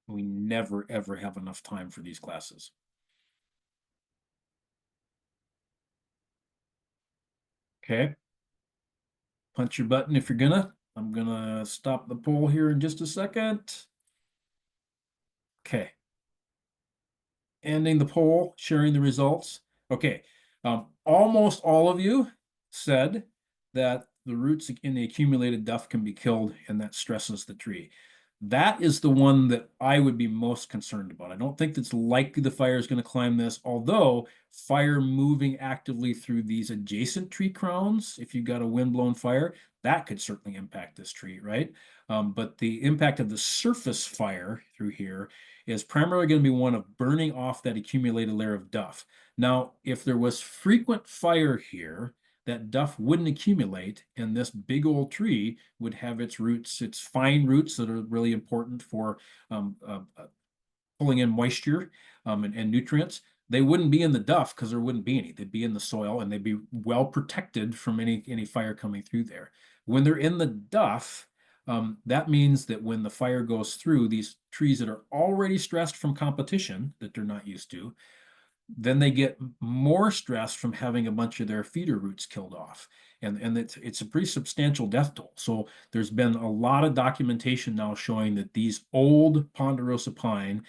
We never, ever have enough time for these classes. Okay. Punch your button if you're gonna. I'm gonna stop the poll here in just a second. Okay. Ending the poll, sharing the results. Okay, almost all of you said that the roots in the accumulated duff can be killed and that stresses the tree. That is the one that I would be most concerned about. I don't think it's likely the fire is going to climb this, although fire moving actively through these adjacent tree crowns, if you've got a windblown fire, that could certainly impact this tree, right? But the impact of the surface fire through here is primarily going to be one of burning off that accumulated layer of duff. Now, if there was frequent fire here, that duff wouldn't accumulate, and this big old tree would have its roots, its fine roots that are really important for um, pulling in moisture and nutrients. They wouldn't be in the duff because there wouldn't be any. They'd be in the soil and they'd be well protected from any fire coming through there. When they're in the duff, that means that when the fire goes through, these trees that are already stressed from competition that they're not used to, then they get more stress from having a bunch of their feeder roots killed off. And it's a pretty substantial death toll. So there's been a lot of documentation now showing that these old ponderosa pine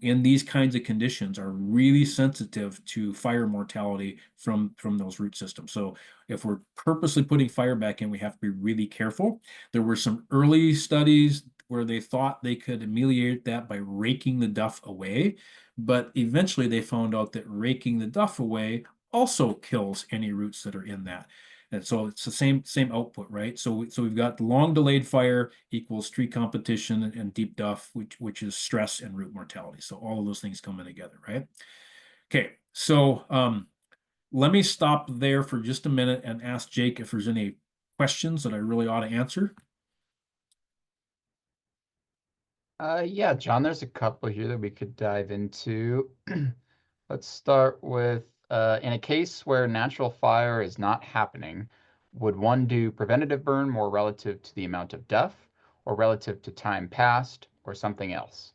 in these kinds of conditions are really sensitive to fire mortality from those root systems. So if we're purposely putting fire back in, we have to be really careful. There were some early studies where they thought they could ameliorate that by raking the duff away, but eventually they found out that raking the duff away also kills any roots that are in that. And so it's the same output, right? So we've got long delayed fire equals tree competition and deep duff, which is stress and root mortality. So all of those things come in together, right? Okay, so let me stop there for just a minute and ask Jake if there's any questions that I really ought to answer. Yeah, John, there's a couple here that we could dive into. Let's start with in a case where natural fire is not happening, would one do preventative burn more relative to the amount of duff or relative to time passed or something else?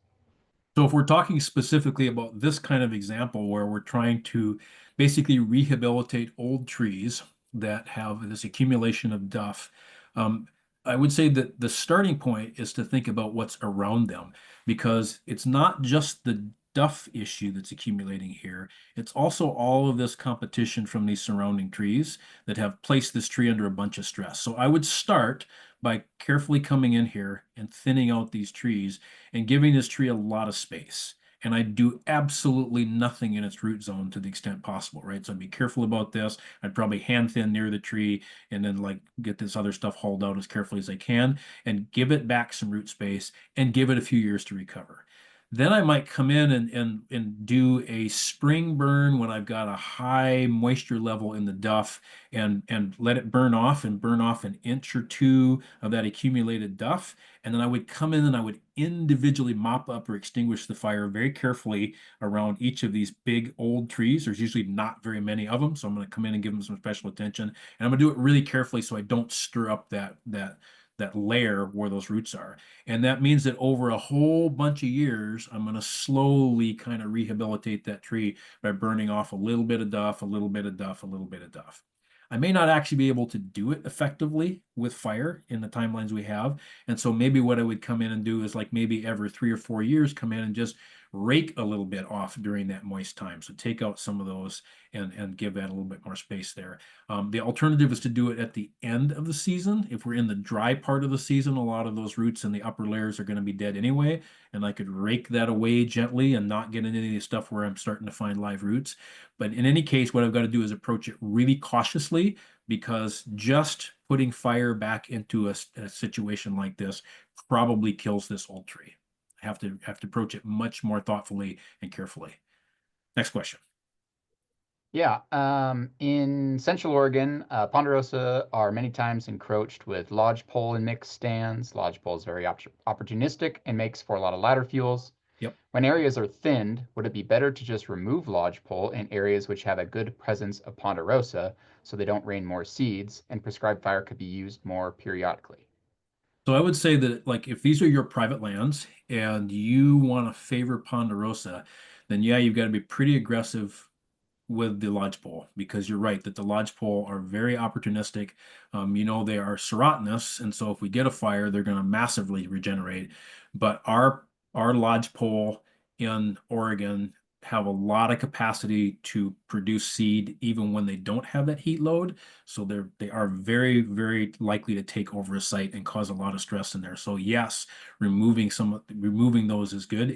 So if we're talking specifically about this kind of example where we're trying to basically rehabilitate old trees that have this accumulation of duff, I would say that the starting point is to think about what's around them because it's not just the duff issue that's accumulating here. It's also all of this competition from these surrounding trees that have placed this tree under a bunch of stress. So I would start by carefully coming in here and thinning out these trees and giving this tree a lot of space. And I do absolutely nothing in its root zone to the extent possible, right? So I'd be careful about this. I'd probably hand thin near the tree and then like get this other stuff hauled out as carefully as I can and give it back some root space and give it a few years to recover. Then I might come in and do a spring burn when I've got a high moisture level in the duff and let it burn off an inch or two of that accumulated duff. And then I would come in and I would individually mop up or extinguish the fire very carefully around each of these big old trees. There's usually not very many of them, so I'm going to come in and give them some special attention. And I'm going to do it really carefully so I don't stir up that layer where those roots are. And that means that over a whole bunch of years, I'm going to slowly kind of rehabilitate that tree by burning off a little bit of duff, a little bit of duff, a little bit of duff. I may not actually be able to do it effectively with fire in the timelines we have. And so maybe what I would come in and do is like maybe every 3 or 4 years, come in and just rake a little bit off during that moist time. So take out some of those and give that a little bit more space there. The alternative is to do it at the end of the season. If we're in the dry part of the season, a lot of those roots in the upper layers are going to be dead anyway. And I could rake that away gently and not get into any of the stuff where I'm starting to find live roots. But in any case, what I've got to do is approach it really cautiously because just putting fire back into a situation like this probably kills this old tree. I have to approach it much more thoughtfully and carefully. Next question. Yeah, in Central Oregon, ponderosa are many times encroached with lodgepole in mixed stands. Lodgepole is very opportunistic and makes for a lot of ladder fuels. Yep. When areas are thinned, would it be better to just remove lodgepole in areas which have a good presence of ponderosa so they don't rain more seeds and prescribed fire could be used more periodically? So I would say that like if these are your private lands and you want to favor ponderosa, then yeah, you've got to be pretty aggressive with the lodgepole because you're right that the lodgepole are very opportunistic. They are serotinous, and so if we get a fire, they're going to massively regenerate. But our lodgepole in Oregon have a lot of capacity to produce seed even when they don't have that heat load. So they are very, very likely to take over a site and cause a lot of stress in there. So yes, removing those is good.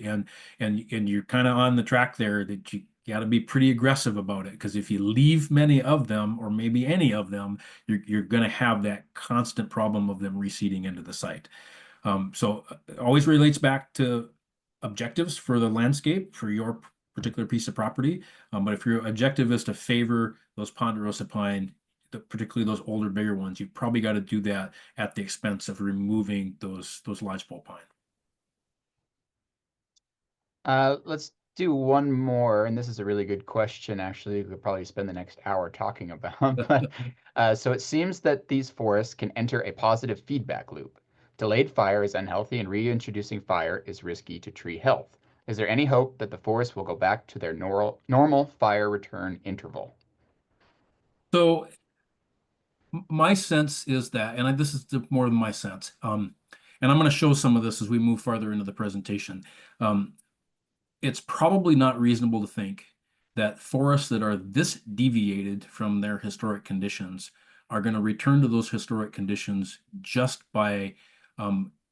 And you're kind of on the track there that you got to be pretty aggressive about it because if you leave many of them or maybe any of them, you're going to have that constant problem of them reseeding into the site. So it always relates back to objectives for the landscape for your particular piece of property. But if your objective is to favor those ponderosa pine, particularly those older, bigger ones, you've probably got to do that at the expense of removing those lodgepole pine. Let's do one more, and this is a really good question, actually. We could probably spend the next hour talking about. But so it seems that these forests can enter a positive feedback loop. Delayed fire is unhealthy, and reintroducing fire is risky to tree health. Is there any hope that the forests will go back to their normal fire return interval? So my sense is that, and this is more than my sense, and I'm going to show some of this as we move farther into the presentation. Um, it's probably not reasonable to think that forests that are this deviated from their historic conditions are going to return to those historic conditions just by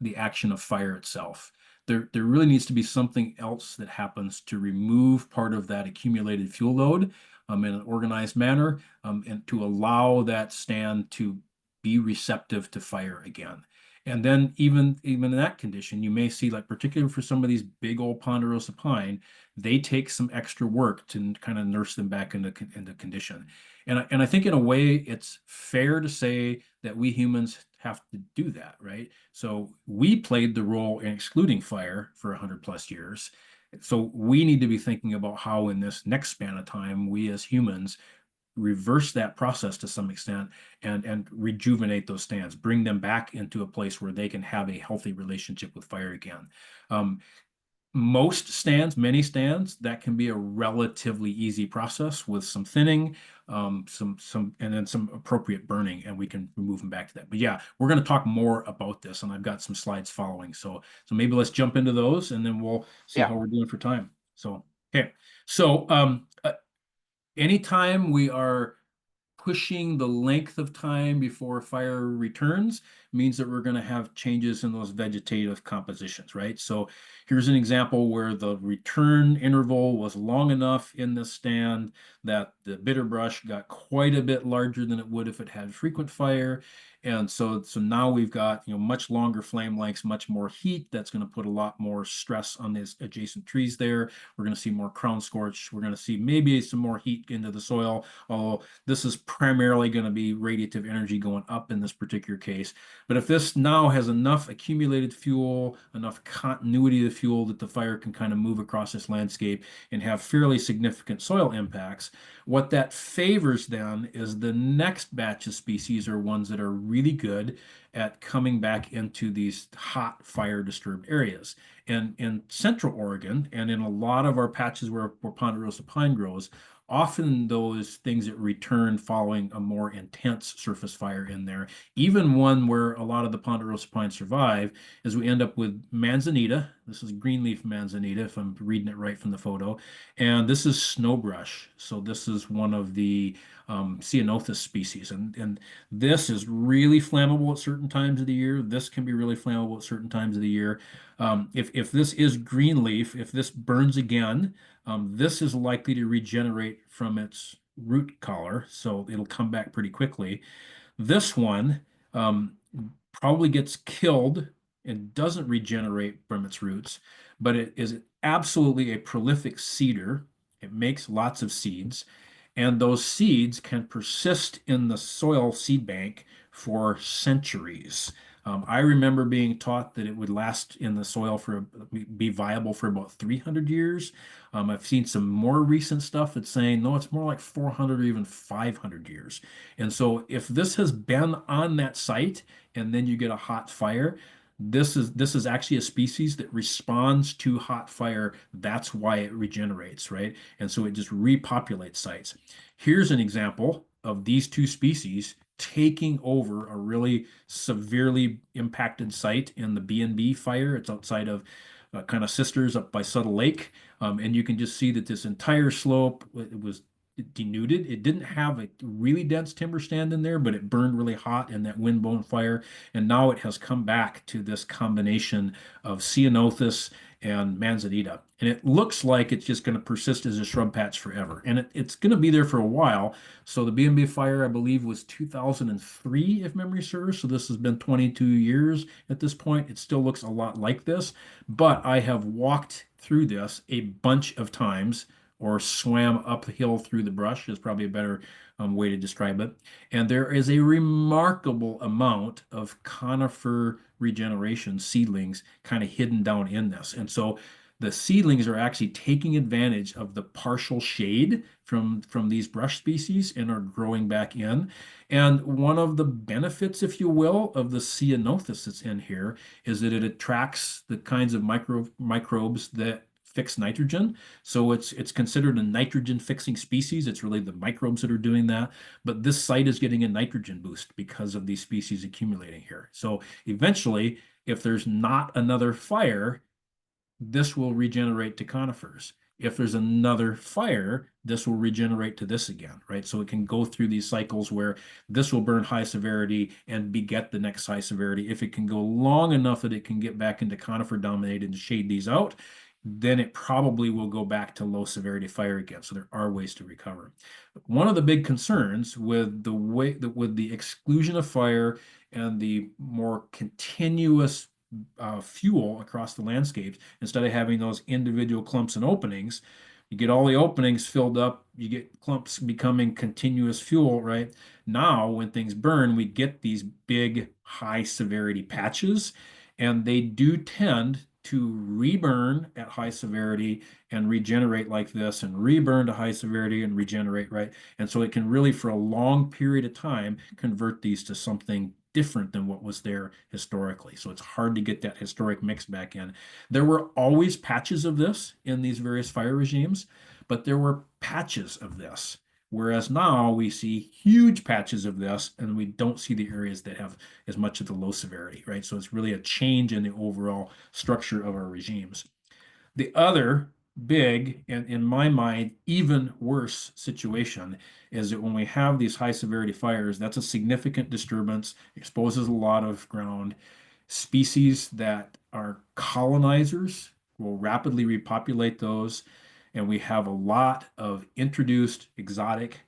the action of fire itself. There really needs to be something else that happens to remove part of that accumulated fuel load in an organized manner and to allow that stand to be receptive to fire again. And then even in that condition, you may see, like particularly for some of these big old ponderosa pine, they take some extra work to kind of nurse them back into condition. And I think in a way it's fair to say that we humans have to do that, right? So we played the role in excluding fire for 100 plus years. So we need to be thinking about how in this next span of time, we as humans reverse that process to some extent and rejuvenate those stands, bring them back into a place where they can have a healthy relationship with fire again. Um, Most stands, many stands, that can be a relatively easy process with some thinning, and then some appropriate burning, and we can move them back to that. But yeah, we're going to talk more about this, and I've got some slides following. So maybe let's jump into those, and then we'll see Yeah. how we're doing for time. So okay, so anytime we are pushing the length of time before fire returns means that we're going to have changes in those vegetative compositions, right? So here's an example where the return interval was long enough in the stand that the bitter brush got quite a bit larger than it would if it had frequent fire. And so now we've got, much longer flame lengths, much more heat. That's going to put a lot more stress on these adjacent trees there. We're going to see more crown scorch. We're going to see maybe some more heat into the soil, although this is primarily going to be radiative energy going up in this particular case. But if this now has enough accumulated fuel, enough continuity of fuel that the fire can kind of move across this landscape and have fairly significant soil impacts, what that favors then is the next batch of species are ones that are really good at coming back into these hot fire disturbed areas. And in Central Oregon and in a lot of our patches where ponderosa pine grows, often those things that return following a more intense surface fire in there, even one where a lot of the ponderosa pines survive, is we end up with manzanita. This is greenleaf manzanita, if I'm reading it right from the photo. And this is snowbrush. So this is one of the ceanothus species. And this is really flammable at certain times of the year. This can be really flammable at certain times of the year. If this is greenleaf, if this burns again, this is likely to regenerate from its root collar, so it'll come back pretty quickly. This one probably gets killed and doesn't regenerate from its roots, but it is absolutely a prolific seeder. It makes lots of seeds, and those seeds can persist in the soil seed bank for centuries. I remember being taught that it would last in the soil be viable for about 300 years. I've seen some more recent stuff that's saying, no, it's more like 400 or even 500 years. And so if this has been on that site and then you get a hot fire, this is actually a species that responds to hot fire. That's why it regenerates, right? And so it just repopulates sites. Here's an example of these two species taking over a really severely impacted site in the B&B fire. It's outside of kind of Sisters up by Subtle Lake. And you can just see that this entire slope, it was denuded. It didn't have a really dense timber stand in there, but it burned really hot in that windblown fire. And now it has come back to this combination of ceanothus and manzanita. And it looks like it's just going to persist as a shrub patch forever. And it's going to be there for a while. So the B&B fire, I believe, was 2003, if memory serves. So this has been 22 years at this point. It still looks a lot like this. But I have walked through this a bunch of times or swam uphill through the brush is probably a better way to describe it. And there is a remarkable amount of conifer regeneration seedlings kind of hidden down in this. And so the seedlings are actually taking advantage of the partial shade from these brush species and are growing back in. And one of the benefits, if you will, of the ceanothus that's in here is that it attracts the kinds of microbes that fix nitrogen. So it's considered a nitrogen fixing species. It's really the microbes that are doing that. But this site is getting a nitrogen boost because of these species accumulating here. So eventually, if there's not another fire, this will regenerate to conifers. If there's another fire, this will regenerate to this again, right? So it can go through these cycles where this will burn high severity and beget the next high severity. If it can go long enough that it can get back into conifer dominated and shade these out, then it probably will go back to low severity fire again. So there are ways to recover. One of the big concerns with the way that with the exclusion of fire and the more continuous fuel across the landscapes, instead of having those individual clumps and openings, you get all the openings filled up, you get clumps becoming continuous fuel, right? Now, when things burn, we get these big high severity patches, and they do tend to reburn at high severity and regenerate like this, and reburn to high severity and regenerate, right? And so it can really, for a long period of time, convert these to something different than what was there historically. So it's hard to get that historic mix back in. There were always patches of this in these various fire regimes, but there were patches of this. Whereas now we see huge patches of this, and we don't see the areas that have as much of the low severity, right? So it's really a change in the overall structure of our regimes. The other big, and in my mind, even worse situation is that when we have these high severity fires, that's a significant disturbance, exposes a lot of ground. Species that are colonizers will rapidly repopulate those. And we have a lot of introduced exotic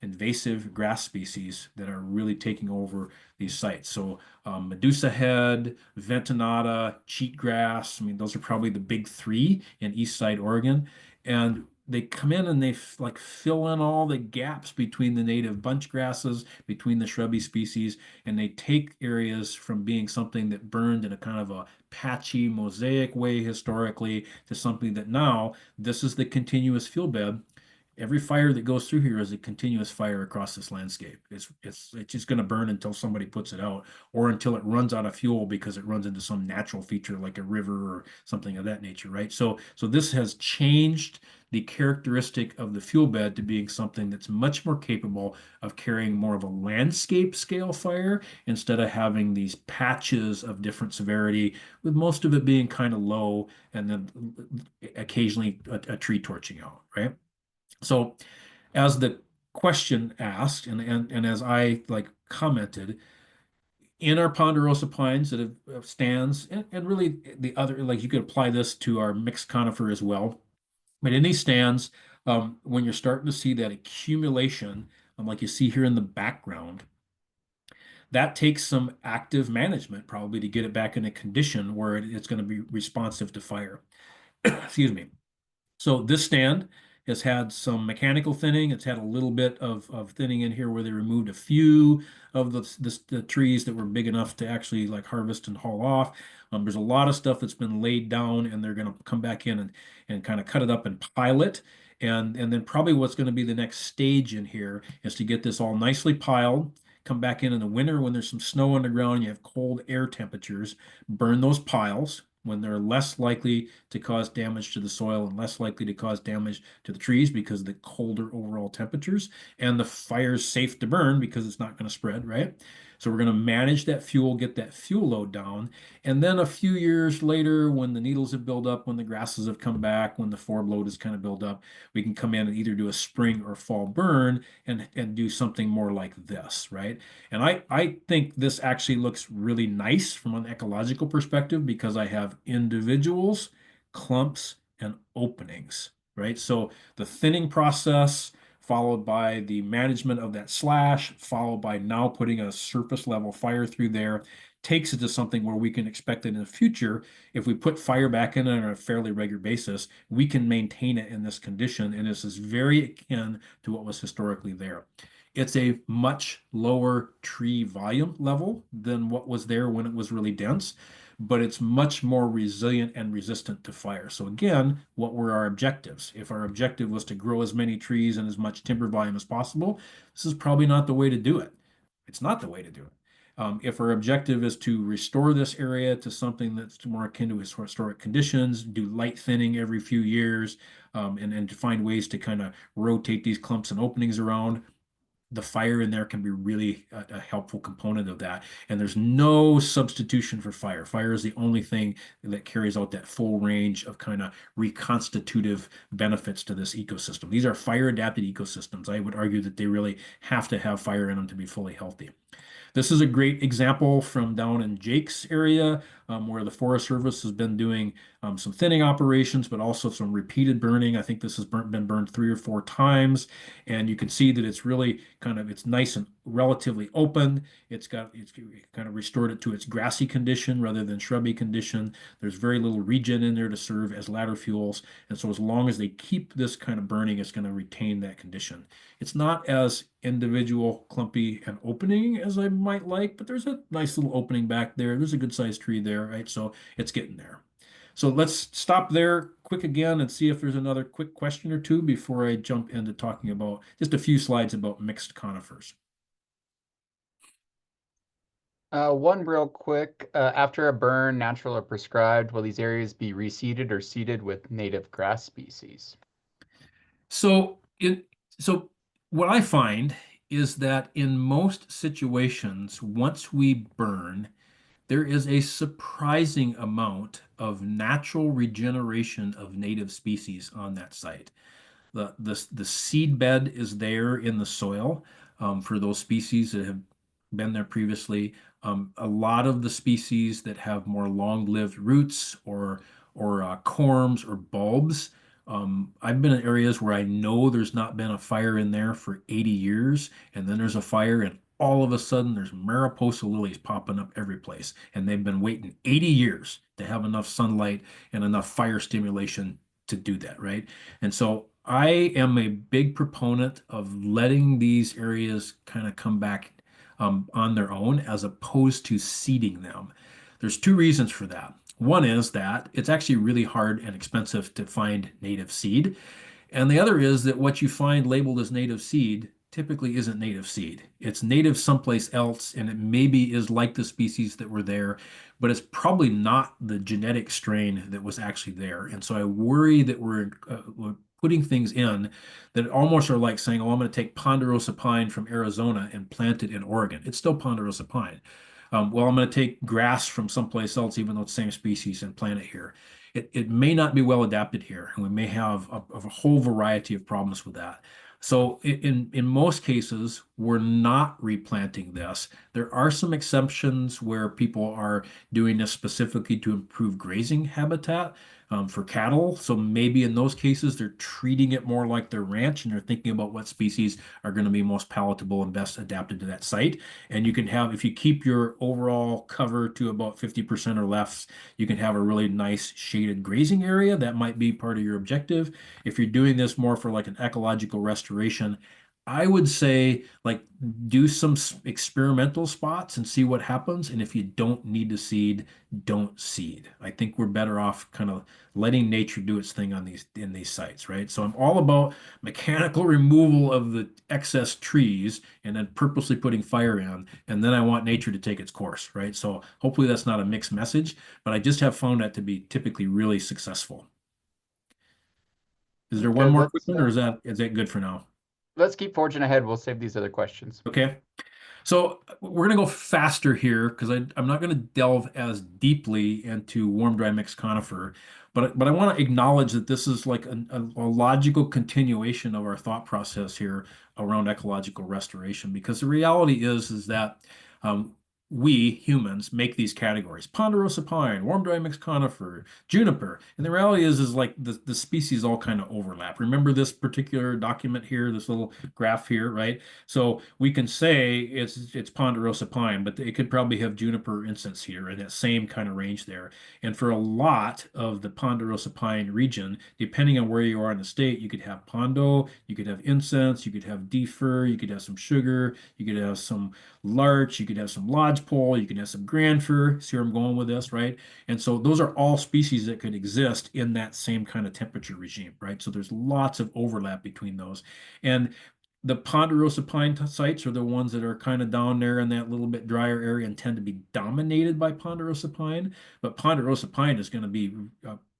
invasive grass species that are really taking over these sites. So Medusa head, ventonata, cheatgrass. I mean, those are probably the big three in East Side Oregon. And they come in and they like fill in all the gaps between the native bunch grasses, between the shrubby species, and they take areas from being something that burned in a kind of a patchy mosaic way historically to something that now this is the continuous fuel bed. Every fire that goes through here is a continuous fire across this landscape. It's just going to burn until somebody puts it out, or until it runs out of fuel because it runs into some natural feature like a river or something of that nature, right? So this has changed the characteristic of the fuel bed to being something that's much more capable of carrying more of a landscape scale fire instead of having these patches of different severity, with most of it being kind of low and then occasionally a tree torching out, right? So as the question asked, and as I like commented, in our ponderosa pines that have stands, and really the other, like you could apply this to our mixed conifer as well. But in these stands, when you're starting to see that accumulation, like you see here in the background, that takes some active management probably to get it back in a condition where it's going to be responsive to fire. Excuse me. So this stand has had some mechanical thinning. It's had a little bit of thinning in here where they removed a few of the trees that were big enough to actually like harvest and haul off. There's a lot of stuff that's been laid down, and they're going to come back in and kind of cut it up and pile it. And then probably what's going to be the next stage in here is to get this all nicely piled, come back in the winter when there's some snow on the ground, you have cold air temperatures, burn those piles when they're less likely to cause damage to the soil and less likely to cause damage to the trees because of the colder overall temperatures, and the fire's safe to burn because it's not going to spread, right? So we're going to manage that fuel, get that fuel load down. And then a few years later, when the needles have built up, when the grasses have come back, when the forb load is kind of built up, we can come in and either do a spring or fall burn and do something more like this, right? And I think this actually looks really nice from an ecological perspective because I have individuals, clumps, and openings, right? So the thinning process, followed by the management of that slash, followed by now putting a surface level fire through there, takes it to something where we can expect it in the future. If we put fire back in it on a fairly regular basis, we can maintain it in this condition. And this is very akin to what was historically there. It's a much lower tree volume level than what was there when it was really dense, but it's much more resilient and resistant to fire. So again, what were our objectives? If our objective was to grow as many trees and as much timber volume as possible, this is probably not the way to do it. It's not the way to do it. If our objective is to restore this area to something that's more akin to historic conditions, do light thinning every few years, and to find ways to kind of rotate these clumps and openings around, the fire in there can be really a helpful component of that. And there's no substitution for fire. Fire is the only thing that carries out that full range of kind of reconstitutive benefits to this ecosystem. These are fire adapted ecosystems. I would argue that they really have to have fire in them to be fully healthy. This is a great example from down in Jake's area, where the Forest Service has been doing some thinning operations, but also some repeated burning. I think this has been burned 3 or 4 times, and you can see that it's really it's nice and relatively open. It's kind of restored it to its grassy condition rather than shrubby condition. There's very little regen in there to serve as ladder fuels, and so as long as they keep this kind of burning, it's going to retain that condition. It's not as individual, clumpy, and opening as I might like, but there's a nice little opening back there. There's a good sized tree there, right? So it's getting there. So let's stop there quick again and see if there's another quick question or two before I jump into talking about just a few slides about mixed conifers. One real quick, after a burn, natural or prescribed, will these areas be reseeded or seeded with native grass species? So so what I find is that in most situations, once we burn, there is a surprising amount of natural regeneration of native species on that site. The seed bed is there in the soil for those species that have been there previously. A lot of the species that have more long-lived roots or corms or bulbs. I've been in areas where I know there's not been a fire in there for 80 years, and then there's a fire, and all of a sudden there's Mariposa lilies popping up every place, and they've been waiting 80 years to have enough sunlight and enough fire stimulation to do that, right? And so I am a big proponent of letting these areas kind of come back on their own as opposed to seeding them. There's two reasons for that. One is that it's actually really hard and expensive to find native seed. And the other is that what you find labeled as native seed typically isn't native seed. It's native someplace else, and it maybe is like the species that were there, but it's probably not the genetic strain that was actually there. And so I worry that we're putting things in that almost are like saying, oh, I'm going to take ponderosa pine from Arizona and plant it in Oregon. It's still ponderosa pine. Well, I'm going to take grass from someplace else, even though it's the same species, and plant it here. It may not be well adapted here, and we may have a whole variety of problems with that. So in most cases, we're not replanting this. There are some exceptions where people are doing this specifically to improve grazing habitat for cattle. So maybe in those cases, they're treating it more like their ranch and they're thinking about what species are going to be most palatable and best adapted to that site. And you can have, if you keep your overall cover to about 50% or less, you can have a really nice shaded grazing area. That might be part of your objective. If you're doing this more for like an ecological restoration, I would say like do some experimental spots and see what happens. And if you don't need to seed, don't seed. I think we're better off kind of letting nature do its thing on these sites, right? So I'm all about mechanical removal of the excess trees and then purposely putting fire in, and then I want nature to take its course, right? So hopefully that's not a mixed message, but I just have found that to be typically really successful. Is there one Good. more quick one, or is that good for now? Let's keep forging ahead. We'll save these other questions. Okay. So we're going to go faster here because I'm not going to delve as deeply into warm dry mixed conifer, but I want to acknowledge that this is like a logical continuation of our thought process here around ecological restoration. Because the reality is that um, we humans make these categories: ponderosa pine, warm dry mixed conifer, juniper. And the reality is like the species all kind of overlap. Remember this particular document here, this little graph here, right? So we can say it's ponderosa pine, but it could probably have juniper incense here in that same kind of range there. And for a lot of the ponderosa pine region, depending on where you are in the state, you could have pondo, you could have incense, you could have defer, you could have some sugar, you could have some larch, you could have some lodgepole, you could have some grand fir. See where I'm going with this, right? And so those are all species that could exist in that same kind of temperature regime, right? So there's lots of overlap between those. And the ponderosa pine sites are the ones that are kind of down there in that little bit drier area and tend to be dominated by ponderosa pine. But ponderosa pine is going to be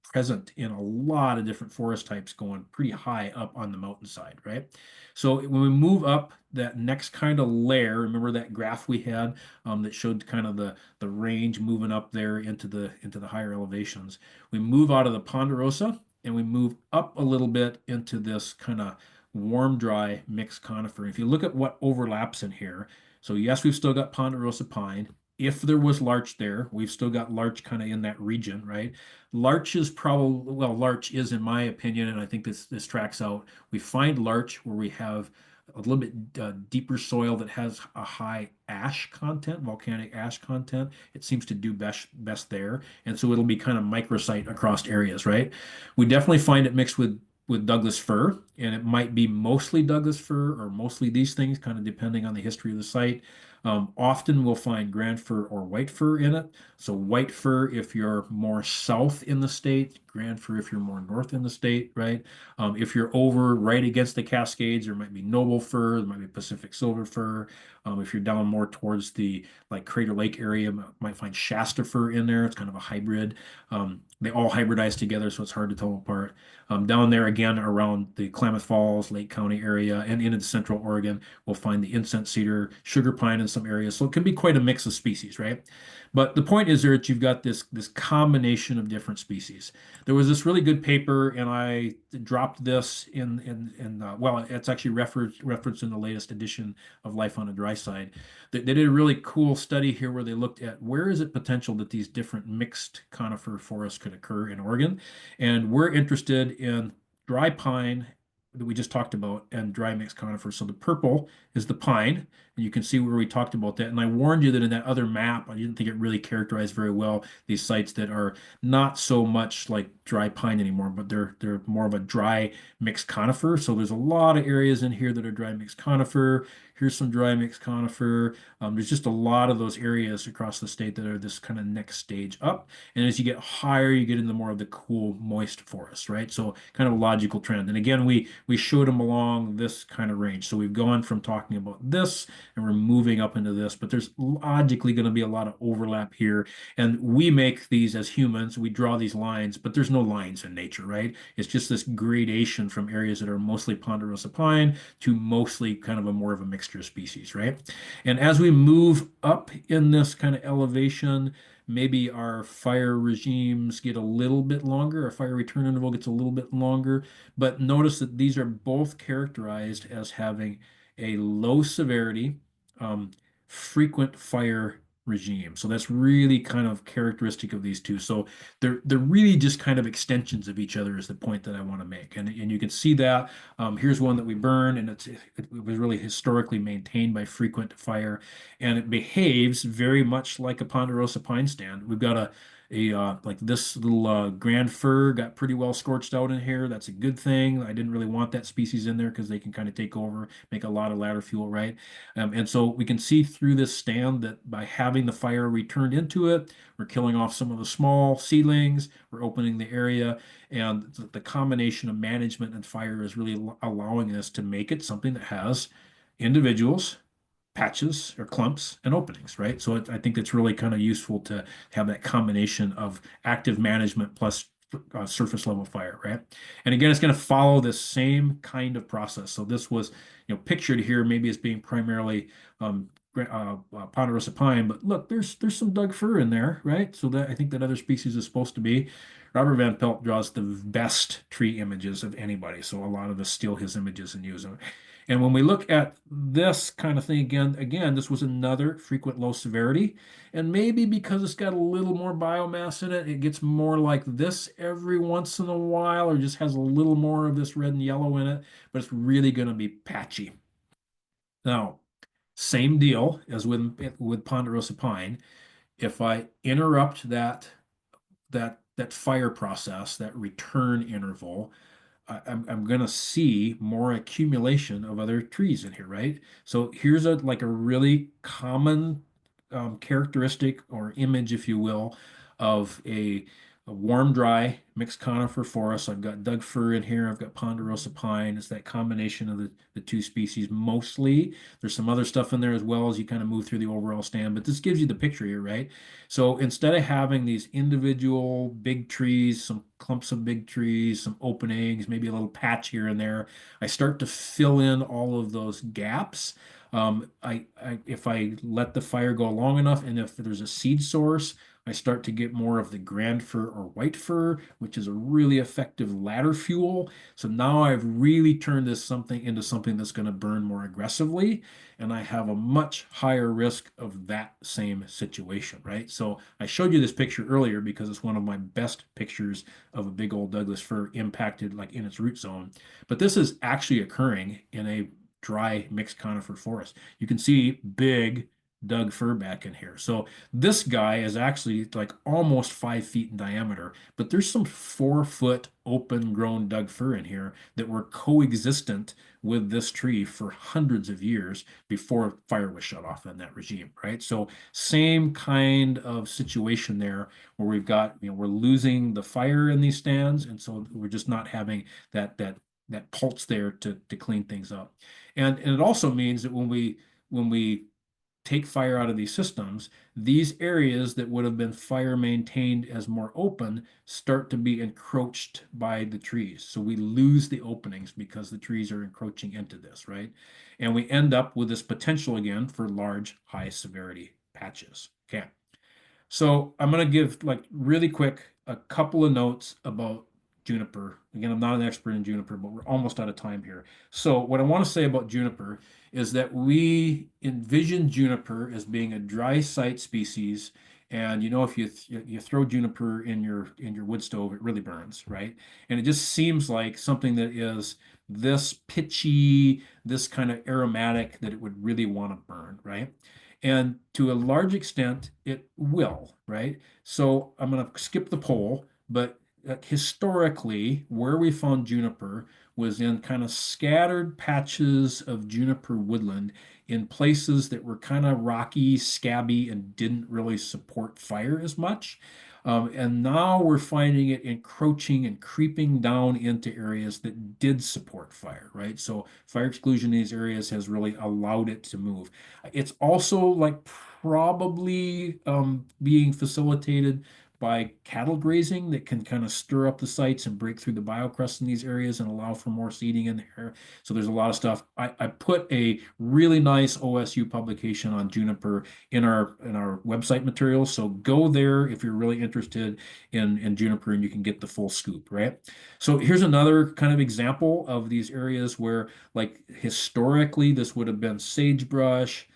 present in a lot of different forest types going pretty high up on the mountainside, right? So when we move up that next kind of layer, remember that graph we had that showed kind of the range moving up there into the higher elevations. We move out of the ponderosa and we move up a little bit into this kind of warm, dry, mixed conifer. If you look at what overlaps in here, so yes, we've still got ponderosa pine. If there was larch there, we've still got larch kind of in that region, right? Larch is probably, well, larch is, in my opinion, and I think this tracks out. We find larch where we have a little bit deeper soil that has a high ash content, volcanic ash content. It seems to do best there, and so it'll be kind of microsite across areas, right? We definitely find it mixed with Douglas fir, and it might be mostly Douglas fir or mostly these things, kind of depending on the history of the site. Often we'll find grand fir or white fir in it. So white fir if you're more south in the state, grand fir if you're more north in the state, right? If you're over right against the Cascades, there might be noble fir, there might be Pacific silver fir. If you're down more towards the like Crater Lake area, might find Shasta fir in there. It's kind of a hybrid. They all hybridize together, so it's hard to tell them apart. Down there again around the Klamath Falls, Lake County area, and into Central Oregon, we'll find the incense cedar, sugar pine in some areas. So it can be quite a mix of species, right? But the point is there that you've got this combination of different species. There was this really good paper, and I dropped this in well, it's actually referenced in the latest edition of Life on the Dry Side. They did a really cool study here where they looked at where is it potential that these different mixed conifer forests could occur in Oregon, and we're interested in dry pine that we just talked about and dry mixed conifer. So the purple is the pine, and you can see where we talked about that. And I warned you that in that other map, I didn't think it really characterized very well these sites that are not so much like dry pine anymore, but they're more of a dry mixed conifer. So there's a lot of areas in here that are dry mixed conifer. Here's some dry mixed conifer. There's just a lot of those areas across the state that are this kind of next stage up. And as you get higher, you get into more of the cool, moist forest, right? So kind of a logical trend. And again, we showed them along this kind of range. So we've gone from talking about this and we're moving up into this, but there's logically going to be a lot of overlap here. And we make these as humans, we draw these lines, but there's no lines in nature, right? It's just this gradation from areas that are mostly ponderosa pine to mostly kind of a more of a mixture of species, right? And as we move up in this kind of elevation, maybe our fire regimes get a little bit longer, our fire return interval gets a little bit longer, but notice that these are both characterized as having a low severity, um, frequent fire regime. So that's really kind of characteristic of these two. So they're really just kind of extensions of each other is the point that I want to make. And you can see that here's one that we burn, and it was really historically maintained by frequent fire, and it behaves very much like a ponderosa pine stand. We've got a like this little grand fir got pretty well scorched out in here. That's a good thing. I didn't really want that species in there because they can kind of take over, make a lot of ladder fuel, right? And so we can see through this stand that by having the fire returned into it, we're killing off some of the small seedlings, we're opening the area, and the combination of management and fire is really allowing us to make it something that has individuals, patches or clumps and openings, right? So I think it's really kind of useful to have that combination of active management plus surface level fire, right? And again, it's going to follow the same kind of process. So this was, pictured here maybe as being primarily ponderosa pine, but look, there's some Doug fir in there, right? So that I think that other species is supposed to be. Robert Van Pelt draws the best tree images of anybody, so a lot of us steal his images and use them. And when we look at this kind of thing again, this was another frequent low severity. And maybe because it's got a little more biomass in it, it gets more like this every once in a while, or just has a little more of this red and yellow in it, but it's really going to be patchy. Now, same deal as with ponderosa pine. If I interrupt that fire process, that return interval, I'm going to see more accumulation of other trees in here, right? So here's a really common characteristic or image, if you will, of a warm, dry mixed conifer forest. I've got Doug fir in here. I've got ponderosa pine. It's that combination of the two species mostly. There's some other stuff in there as well as you kind of move through the overall stand, but this gives you the picture here, right? So instead of having these individual big trees, some clumps of big trees, some openings, maybe a little patch here and there, I start to fill in all of those gaps. If I let the fire go long enough, and if there's a seed source, I start to get more of the grand fir or white fir, which is a really effective ladder fuel. So now I've really turned this something into something that's going to burn more aggressively, and I have a much higher risk of that same situation, right? So I showed you this picture earlier because it's one of my best pictures of a big old Douglas fir impacted like in its root zone. But this is actually occurring in a dry mixed conifer forest. You can see big Doug fir back in here. So this guy is actually like almost 5 feet in diameter, but there's some 4 foot open grown Doug fir in here that were coexistent with this tree for hundreds of years before fire was shut off in that regime, right? So same kind of situation there where we've got, we're losing the fire in these stands, and so we're just not having that pulse there to clean things up. And it also means that when we take fire out of these systems, these areas that would have been fire maintained as more open start to be encroached by the trees. So we lose the openings because the trees are encroaching into this, right? And we end up with this potential again for large, high severity patches. Okay. So I'm going to give like really quick a couple of notes about juniper. Again, I'm not an expert in juniper, but we're almost out of time here. So what I want to say about juniper is that we envision juniper as being a dry site species. And if you throw juniper in your wood stove, it really burns, right? And it just seems like something that is this pitchy, this kind of aromatic that it would really want to burn, right? And to a large extent, it will, right? So I'm going to skip the poll, but historically, where we found juniper was in kind of scattered patches of juniper woodland in places that were kind of rocky, scabby, and didn't really support fire as much. And now we're finding it encroaching and creeping down into areas that did support fire, right? So fire exclusion in these areas has really allowed it to move. It's also like probably being facilitated by cattle grazing that can kind of stir up the sites and break through the biocrust in these areas and allow for more seeding in there. So there's a lot of stuff. I put a really nice OSU publication on juniper in our website materials. So go there if you're really interested in juniper and you can get the full scoop, right? So here's another kind of example of these areas where like historically this would have been sagebrush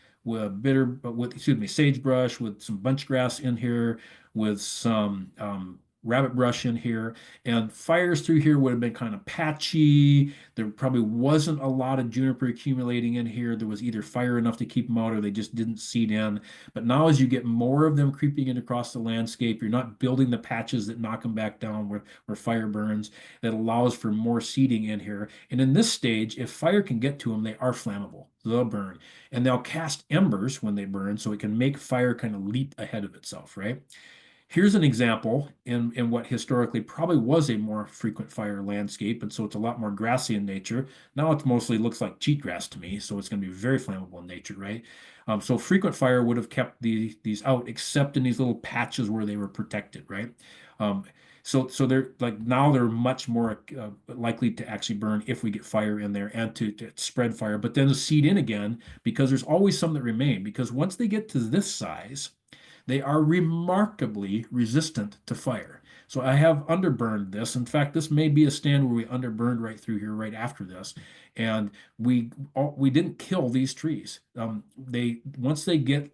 sagebrush with some bunch grass in here, with some rabbit brush in here, and fires through here would have been kind of patchy. There probably wasn't a lot of juniper accumulating in here. There was either fire enough to keep them out or they just didn't seed in. But now, as you get more of them creeping in across the landscape, you're not building the patches that knock them back down where fire burns. That allows for more seeding in here. And in this stage, if fire can get to them, they are flammable. They'll burn. And they'll cast embers when they burn, so it can make fire kind of leap ahead of itself, right? Here's an example in what historically probably was a more frequent fire landscape, and so it's a lot more grassy in nature. Now it mostly looks like cheatgrass to me, so it's going to be very flammable in nature, right? So frequent fire would have kept these out, except in these little patches where they were protected, right? Um, So they're like now they're much more likely to actually burn if we get fire in there and to spread fire, but then to seed in again because there's always some that remain. Because once they get to this size, they are remarkably resistant to fire. So I have underburned this. In fact, this may be a stand where we underburned right through here right after this, and we didn't kill these trees. They once they get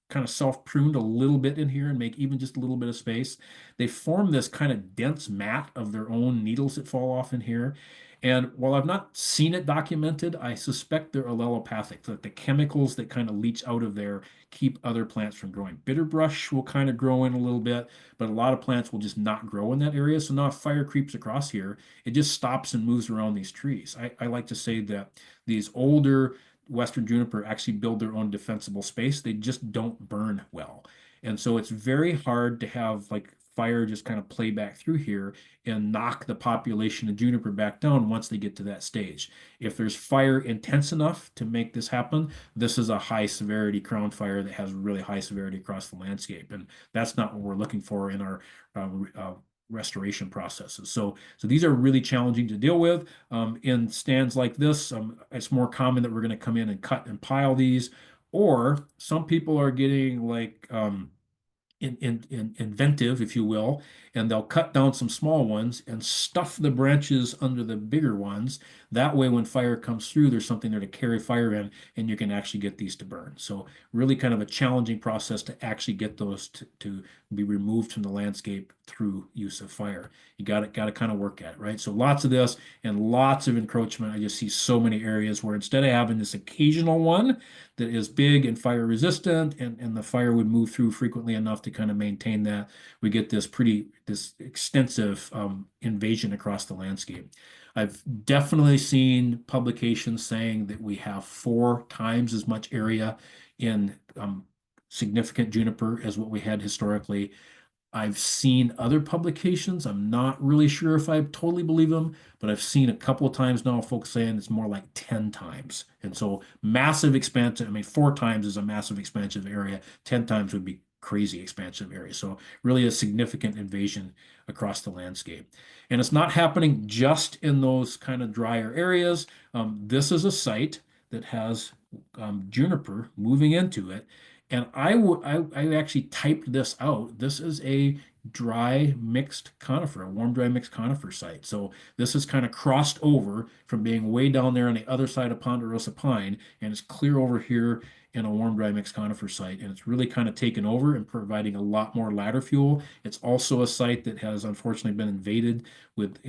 kind of self-pruned a little bit in here and make even just a little bit of space, they form this kind of dense mat of their own needles that fall off in here. And while I've not seen it documented, I suspect they're allelopathic, that the chemicals that kind of leach out of there keep other plants from growing. Bitterbrush will kind of grow in a little bit, but a lot of plants will just not grow in that area. So now if fire creeps across here, it just stops and moves around these trees. I like to say that these older Western juniper actually build their own defensible space. They just don't burn well. And so it's very hard to have like fire just kind of play back through here and knock the population of juniper back down once they get to that stage. If there's fire intense enough to make this happen, this is a high severity crown fire that has really high severity across the landscape. And that's not what we're looking for in our restoration processes. So these are really challenging to deal with. In stands like this, it's more common that we're going to come in and cut and pile these, or some people are getting like inventive, if you will, and they'll cut down some small ones and stuff the branches under the bigger ones. That way, when fire comes through, there's something there to carry fire in, and you can actually get these to burn. So, really, kind of a challenging process to actually get those to be removed from the landscape through use of fire. You got to kind of work at it, right? So, lots of this and lots of encroachment. I just see so many areas where instead of having this occasional one that is big and fire resistant and the fire would move through frequently enough to kind of maintain that, we get this extensive invasion across the landscape. I've definitely seen publications saying that we have 4 times as much area in significant juniper as what we had historically. I've seen other publications. I'm not really sure if I totally believe them, but I've seen a couple of times now folks saying it's more like 10 times. And so massive expansion. I mean, 4 times is a massive expansive area. 10 times would be crazy expansive area. So really a significant invasion across the landscape. And it's not happening just in those kind of drier areas. This is a site that has juniper moving into it. And I actually typed this out. This is a dry mixed conifer, a warm dry mixed conifer site. So this is kind of crossed over from being way down there on the other side of ponderosa pine, and it's clear over here in a warm dry mixed conifer site. And it's really kind of taken over and providing a lot more ladder fuel. It's also a site that has unfortunately been invaded with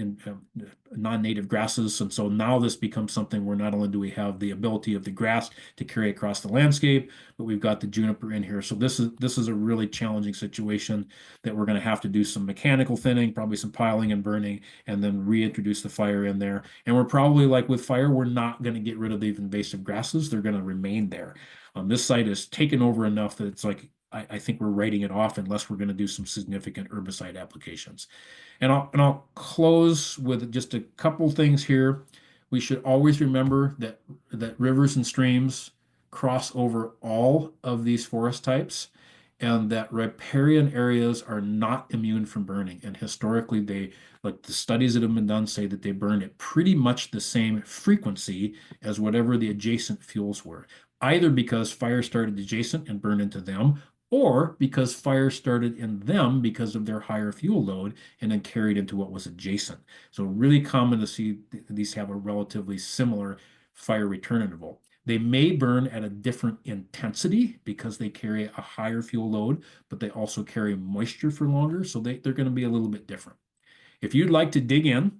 non-native grasses. And so now this becomes something where not only do we have the ability of the grass to carry across the landscape, but we've got the juniper in here. So this is a really challenging situation that we're going to have to do some mechanical thinning, probably some piling and burning, and then reintroduce the fire in there. And we're probably like with fire, we're not going to get rid of the invasive grasses. They're going to remain there. This site is taken over enough that it's like I think we're writing it off unless we're going to do some significant herbicide applications. And I'll close with just a couple things here. We should always remember that rivers and streams cross over all of these forest types, and that riparian areas are not immune from burning. And historically, like the studies that have been done say that they burn at pretty much the same frequency as whatever the adjacent fuels were, either because fire started adjacent and burned into them, or because fire started in them because of their higher fuel load and then carried into what was adjacent. So really common to see these have a relatively similar fire return interval. They may burn at a different intensity because they carry a higher fuel load, but they also carry moisture for longer, so they're going to be a little bit different. If you'd like to dig in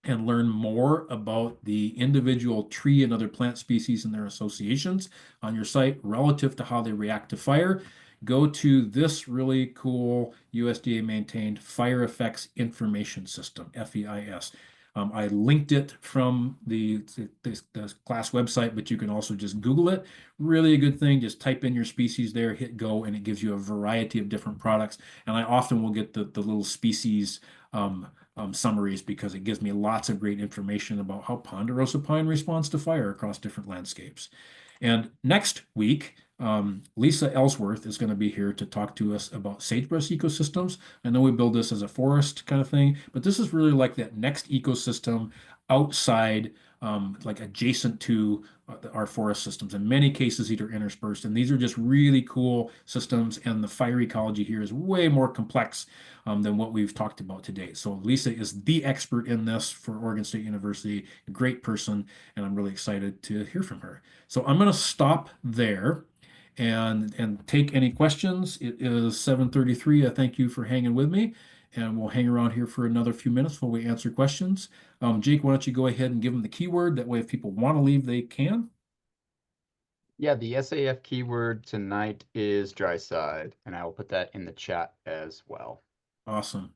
and learn more about the individual tree and other plant species and their associations on your site relative to how they react to fire, go to this really cool USDA maintained Fire Effects Information System, FEIS. I linked it from the class website, but you can also just Google it. Really a good thing. Just type in your species there, hit go, and it gives you a variety of different products. And I often will get the little species summaries because it gives me lots of great information about how ponderosa pine responds to fire across different landscapes. And next week, Lisa Ellsworth is going to be here to talk to us about sagebrush ecosystems. I know we build this as a forest kind of thing, but this is really like that next ecosystem outside, like adjacent to our forest systems. In many cases, these are interspersed, and these are just really cool systems. And the fire ecology here is way more complex than what we've talked about today. So Lisa is the expert in this for Oregon State University, a great person, and I'm really excited to hear from her. So I'm going to stop there and take any questions. It is 7:33. I thank you for hanging with me, and we'll hang around here for another few minutes while we answer questions. Jake, why don't you go ahead and give them the keyword? That way, if people want to leave, they can. Yeah, the SAF keyword tonight is dry side, and I will put that in the chat as well. Awesome.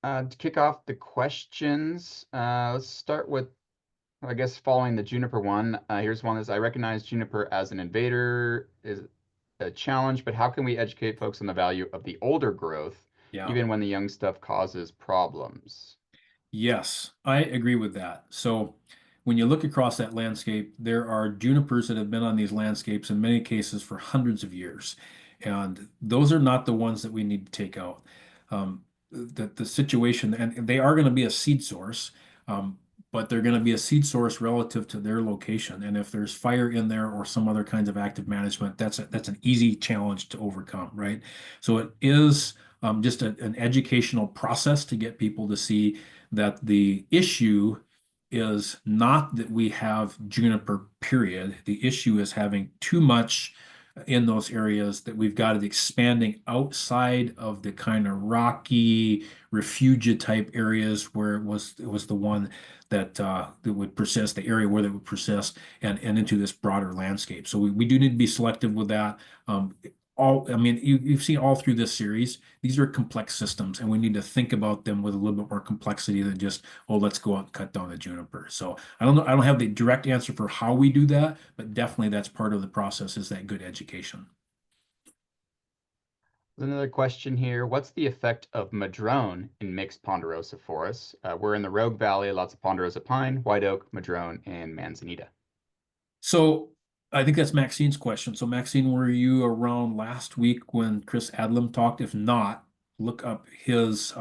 To kick off the questions, let's start with, I guess, following the juniper one. Here's one: is I recognize juniper as an invader is a challenge, but how can we educate folks on the value of the older growth, Yeah. even when the young stuff causes problems? Yes, I agree with that. So when you look across that landscape, there are junipers that have been on these landscapes in many cases for hundreds of years. And those are not the ones that we need to take out. The situation, and they are going to be a seed source, um, but they're going to be a seed source relative to their location. And if there's fire in there or some other kinds of active management, that's an easy challenge to overcome, right? So it is just an educational process to get people to see that the issue is not that we have juniper, period. The issue is having too much in those areas that we've got it expanding outside of the kind of rocky refugia type areas where it was the one that would persist, the area where that would persist and into this broader landscape. So we do need to be selective with that. I mean, you've seen all through this series, these are complex systems, and we need to think about them with a little bit more complexity than just, oh, let's go out and cut down the juniper. So I don't know, I don't have the direct answer for how we do that, but definitely that's part of the process is that good education. There's another question here. What's the effect of madrone in mixed ponderosa forests? We're in the Rogue Valley, lots of ponderosa pine, white oak, madrone, and manzanita. So I think that's Maxine's question. So Maxine, were you around last week when Chris Adlam talked? If not, look up his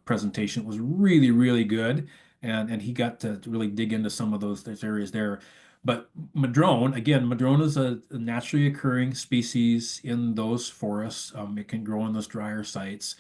presentation. It was really, really good, and he got to really dig into some of those areas there. But madrone, again, madrone is a naturally occurring species in those forests. It can grow in those drier sites.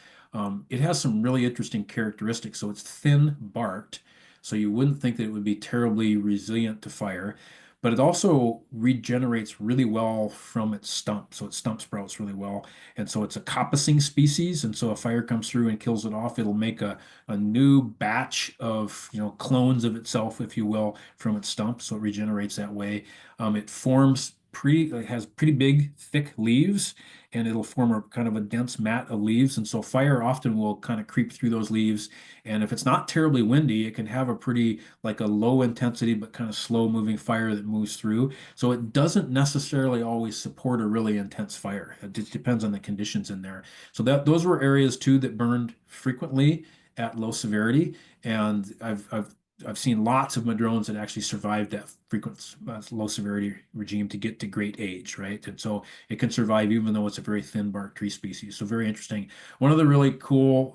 It has some really interesting characteristics. So it's thin barked, so you wouldn't think that it would be terribly resilient to fire. But it also regenerates really well from its stump. So its stump sprouts really well. And so it's a coppicing species. And so if fire comes through and kills it off, it'll make a new batch of, clones of itself, if you will, from its stump. So it regenerates that way. It has pretty big, thick leaves, and it'll form a kind of a dense mat of leaves. And so fire often will kind of creep through those leaves. And if it's not terribly windy, it can have a pretty, like a low intensity, but kind of slow moving fire that moves through. So it doesn't necessarily always support a really intense fire. It just depends on the conditions in there. So those were areas too that burned frequently at low severity, and I've seen lots of madrones that actually survived that frequent low severity regime to get to great age, right? And so it can survive even though it's a very thin bark tree species. So very interesting. One of the really cool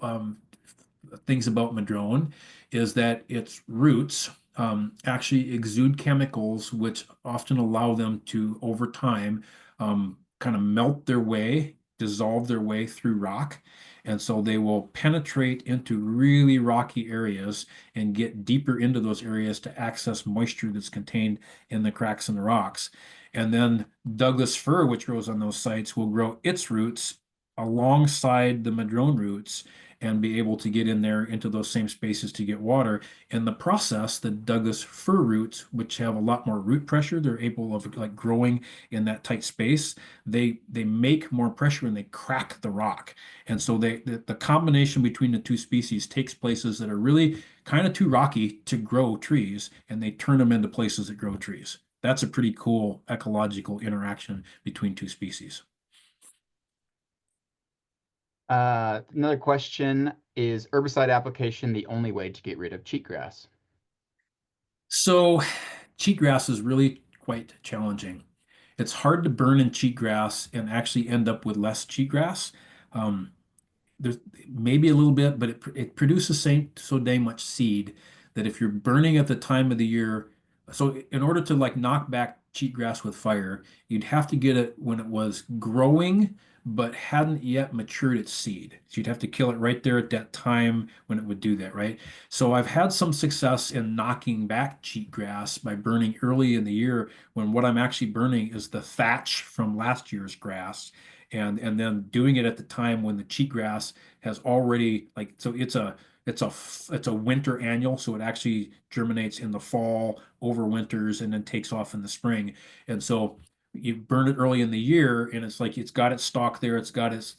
things about madrone is that its roots actually exude chemicals which often allow them to, over time, kind of melt their way, dissolve their way through rock. And so they will penetrate into really rocky areas and get deeper into those areas to access moisture that's contained in the cracks in the rocks. And then Douglas fir, which grows on those sites, will grow its roots alongside the madrone roots and be able to get in there into those same spaces to get water. In the process, the Douglas fir roots, which have a lot more root pressure, they're able of like growing in that tight space. They make more pressure and they crack the rock. And so the combination between the two species takes places that are really kind of too rocky to grow trees, and they turn them into places that grow trees. That's a pretty cool ecological interaction between two species. Another question: is herbicide application the only way to get rid of cheatgrass? So cheatgrass is really quite challenging. It's hard to burn in cheatgrass and actually end up with less cheatgrass. Um, there's maybe a little bit, but it produces so dang much seed that if you're burning at the time of the year, so in order to like knock back cheatgrass with fire, you'd have to get it when it was growing but hadn't yet matured its seed. So you'd have to kill it right there at that time when it would do that, right? So I've had some success in knocking back cheatgrass by burning early in the year when what I'm actually burning is the thatch from last year's grass and then doing it at the time when the cheatgrass has already like so it's a winter annual, so it actually germinates in the fall, overwinters, and then takes off in the spring. And so you burn it early in the year, and it's like it's got its stalk there, it's got its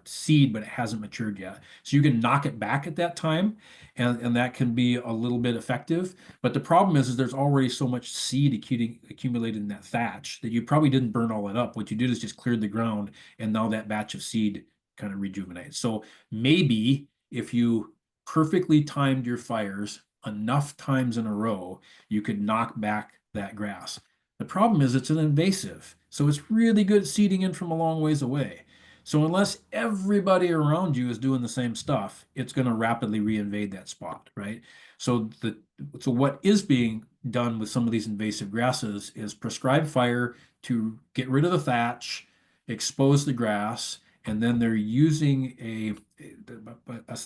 seed, but it hasn't matured yet. So you can knock it back at that time, and that can be a little bit effective. But the problem is there's already so much seed accumulated in that thatch that you probably didn't burn all it up. What you did is just cleared the ground, and now that batch of seed kind of rejuvenates. So maybe if you perfectly timed your fires enough times in a row, you could knock back that grass. The problem is it's an invasive, so it's really good at seeding in from a long ways away. So unless everybody around you is doing the same stuff, it's going to rapidly reinvade that spot, right? So the so what is being done with some of these invasive grasses is prescribe fire to get rid of the thatch, expose the grass, and then they're using an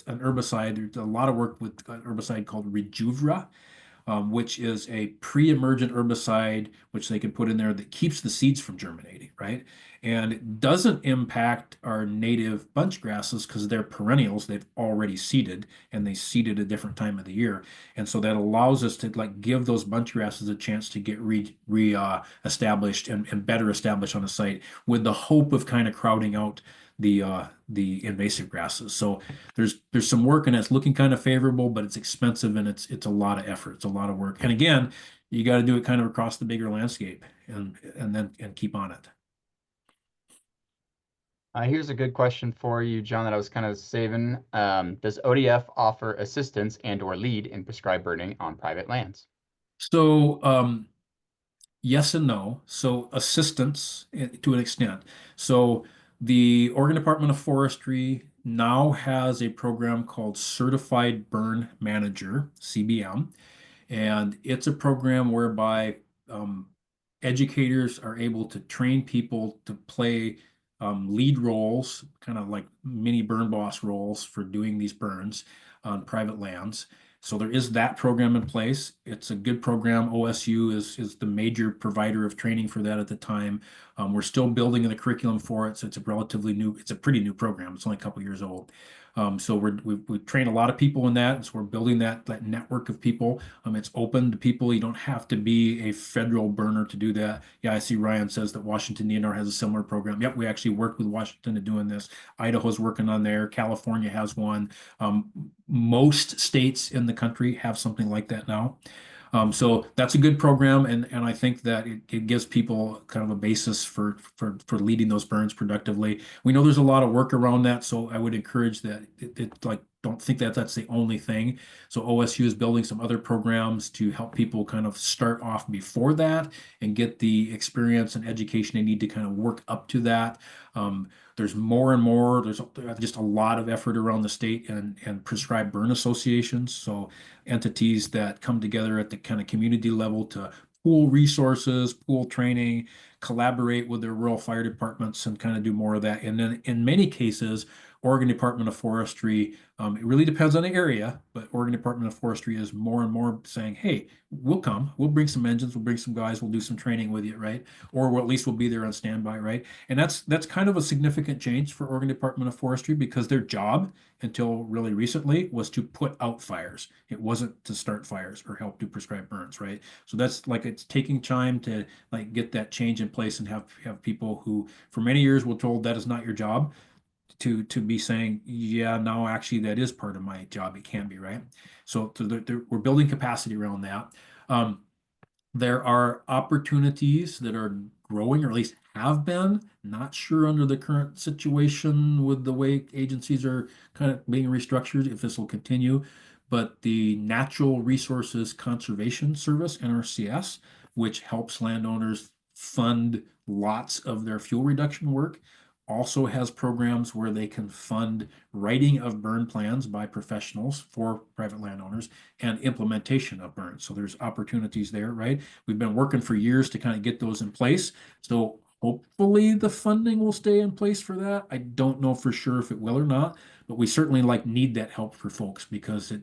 herbicide. There's a lot of work with an herbicide called Rejuvra, which is a pre-emergent herbicide, which they can put in there that keeps the seeds from germinating, right? And it doesn't impact our native bunch grasses because they're perennials. They've already seeded and they seeded a different time of the year. And so that allows us to like give those bunch grasses a chance to get established and better established on a site with the hope of kind of crowding out the invasive grasses. So there's some work and it's looking kind of favorable, but it's expensive and it's a lot of effort. It's a lot of work. And again, you got to do it kind of across the bigger landscape and keep on it. Here's a good question for you, John, that I was kind of saving. Does ODF offer assistance and or lead in prescribed burning on private lands? So yes and no. So assistance to an extent. So the Oregon Department of Forestry now has a program called Certified Burn Manager, CBM. And it's a program whereby um, educators are able to train people to play lead roles, kind of like mini burn boss roles for doing these burns on private lands. So there is that program in place. It's a good program. OSU is the major provider of training for that at the time. We're still building the curriculum for it, so it's a relatively new, it's a pretty new program. It's only a couple years old. So we've trained a lot of people in that. So we're building that network of people. It's open to people. You don't have to be a federal burner to do that. Yeah, I see Ryan says that Washington DNR has a similar program. Yep, we actually worked with Washington to doing this. Idaho's working on there. California has one. Most states in the country have something like that now. So that's a good program, and I think that it gives people kind of a basis for leading those burns productively. We know there's a lot of work around that, so I would encourage that it like don't think that that's the only thing. So OSU is building some other programs to help people kind of start off before that and get the experience and education they need to kind of work up to that. There's more and more. There's just a lot of effort around the state and prescribed burn associations. So entities that come together at the kind of community level to pool resources, pool training, collaborate with their rural fire departments and kind of do more of that. And then in many cases, Oregon Department of Forestry, it really depends on the area, but Oregon Department of Forestry is more and more saying, hey, we'll come, we'll bring some engines, we'll bring some guys, we'll do some training with you, right? Or we'll, at least we'll be there on standby, right? And that's kind of a significant change for Oregon Department of Forestry because their job until really recently was to put out fires. It wasn't to start fires or help do prescribed burns, right? So that's like it's taking time to like get that change in place and have people who for many years were told that is not your job to be saying, yeah, no, actually that is part of my job. It can be, right? So we're building capacity around that. There are opportunities that are growing or at least have been. Not sure under the current situation with the way agencies are kind of being restructured if this will continue. But the Natural Resources Conservation Service, NRCS, which helps landowners fund lots of their fuel reduction work, also has programs where they can fund writing of burn plans by professionals for private landowners and implementation of burns. So there's opportunities there, right? We've been working for years to kind of get those in place. So hopefully the funding will stay in place for that. I don't know for sure if it will or not, but we certainly need that help for folks because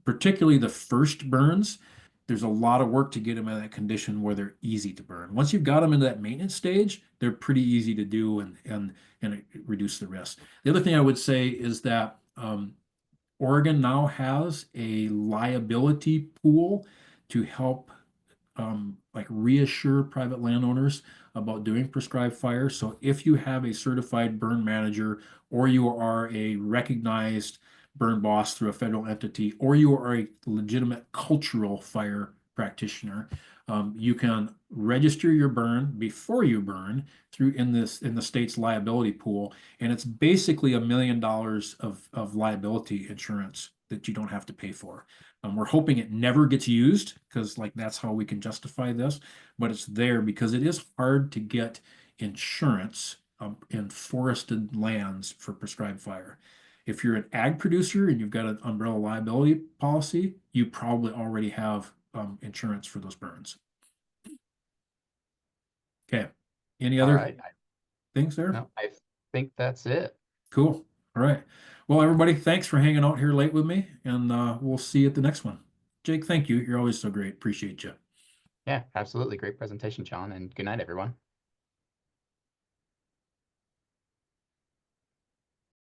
particularly the first burns, there's a lot of work to get them in that condition where they're easy to burn. Once you've got them into that maintenance stage, they're pretty easy to do and it reduce the risk. The other thing I would say is that Oregon now has a liability pool to help like reassure private landowners about doing prescribed fire. So if you have a certified burn manager, or you are a recognized burn boss through a federal entity, or you are a legitimate cultural fire practitioner, you can register your burn before you burn through in the state's liability pool, and it's basically $1 million of liability insurance that you don't have to pay for. We're hoping it never gets used because that's how we can justify this, but it's there because it is hard to get insurance in forested lands for prescribed fire. If you're an ag producer and you've got an umbrella liability policy, you probably already have insurance for those burns. Okay. Any All other right. things there? No, I think that's it. Cool. All right. Well, everybody, thanks for hanging out here late with me, and we'll see you at the next one. Jake, thank you. You're always so great. Appreciate you. Yeah, absolutely. Great presentation, John, and good night, everyone.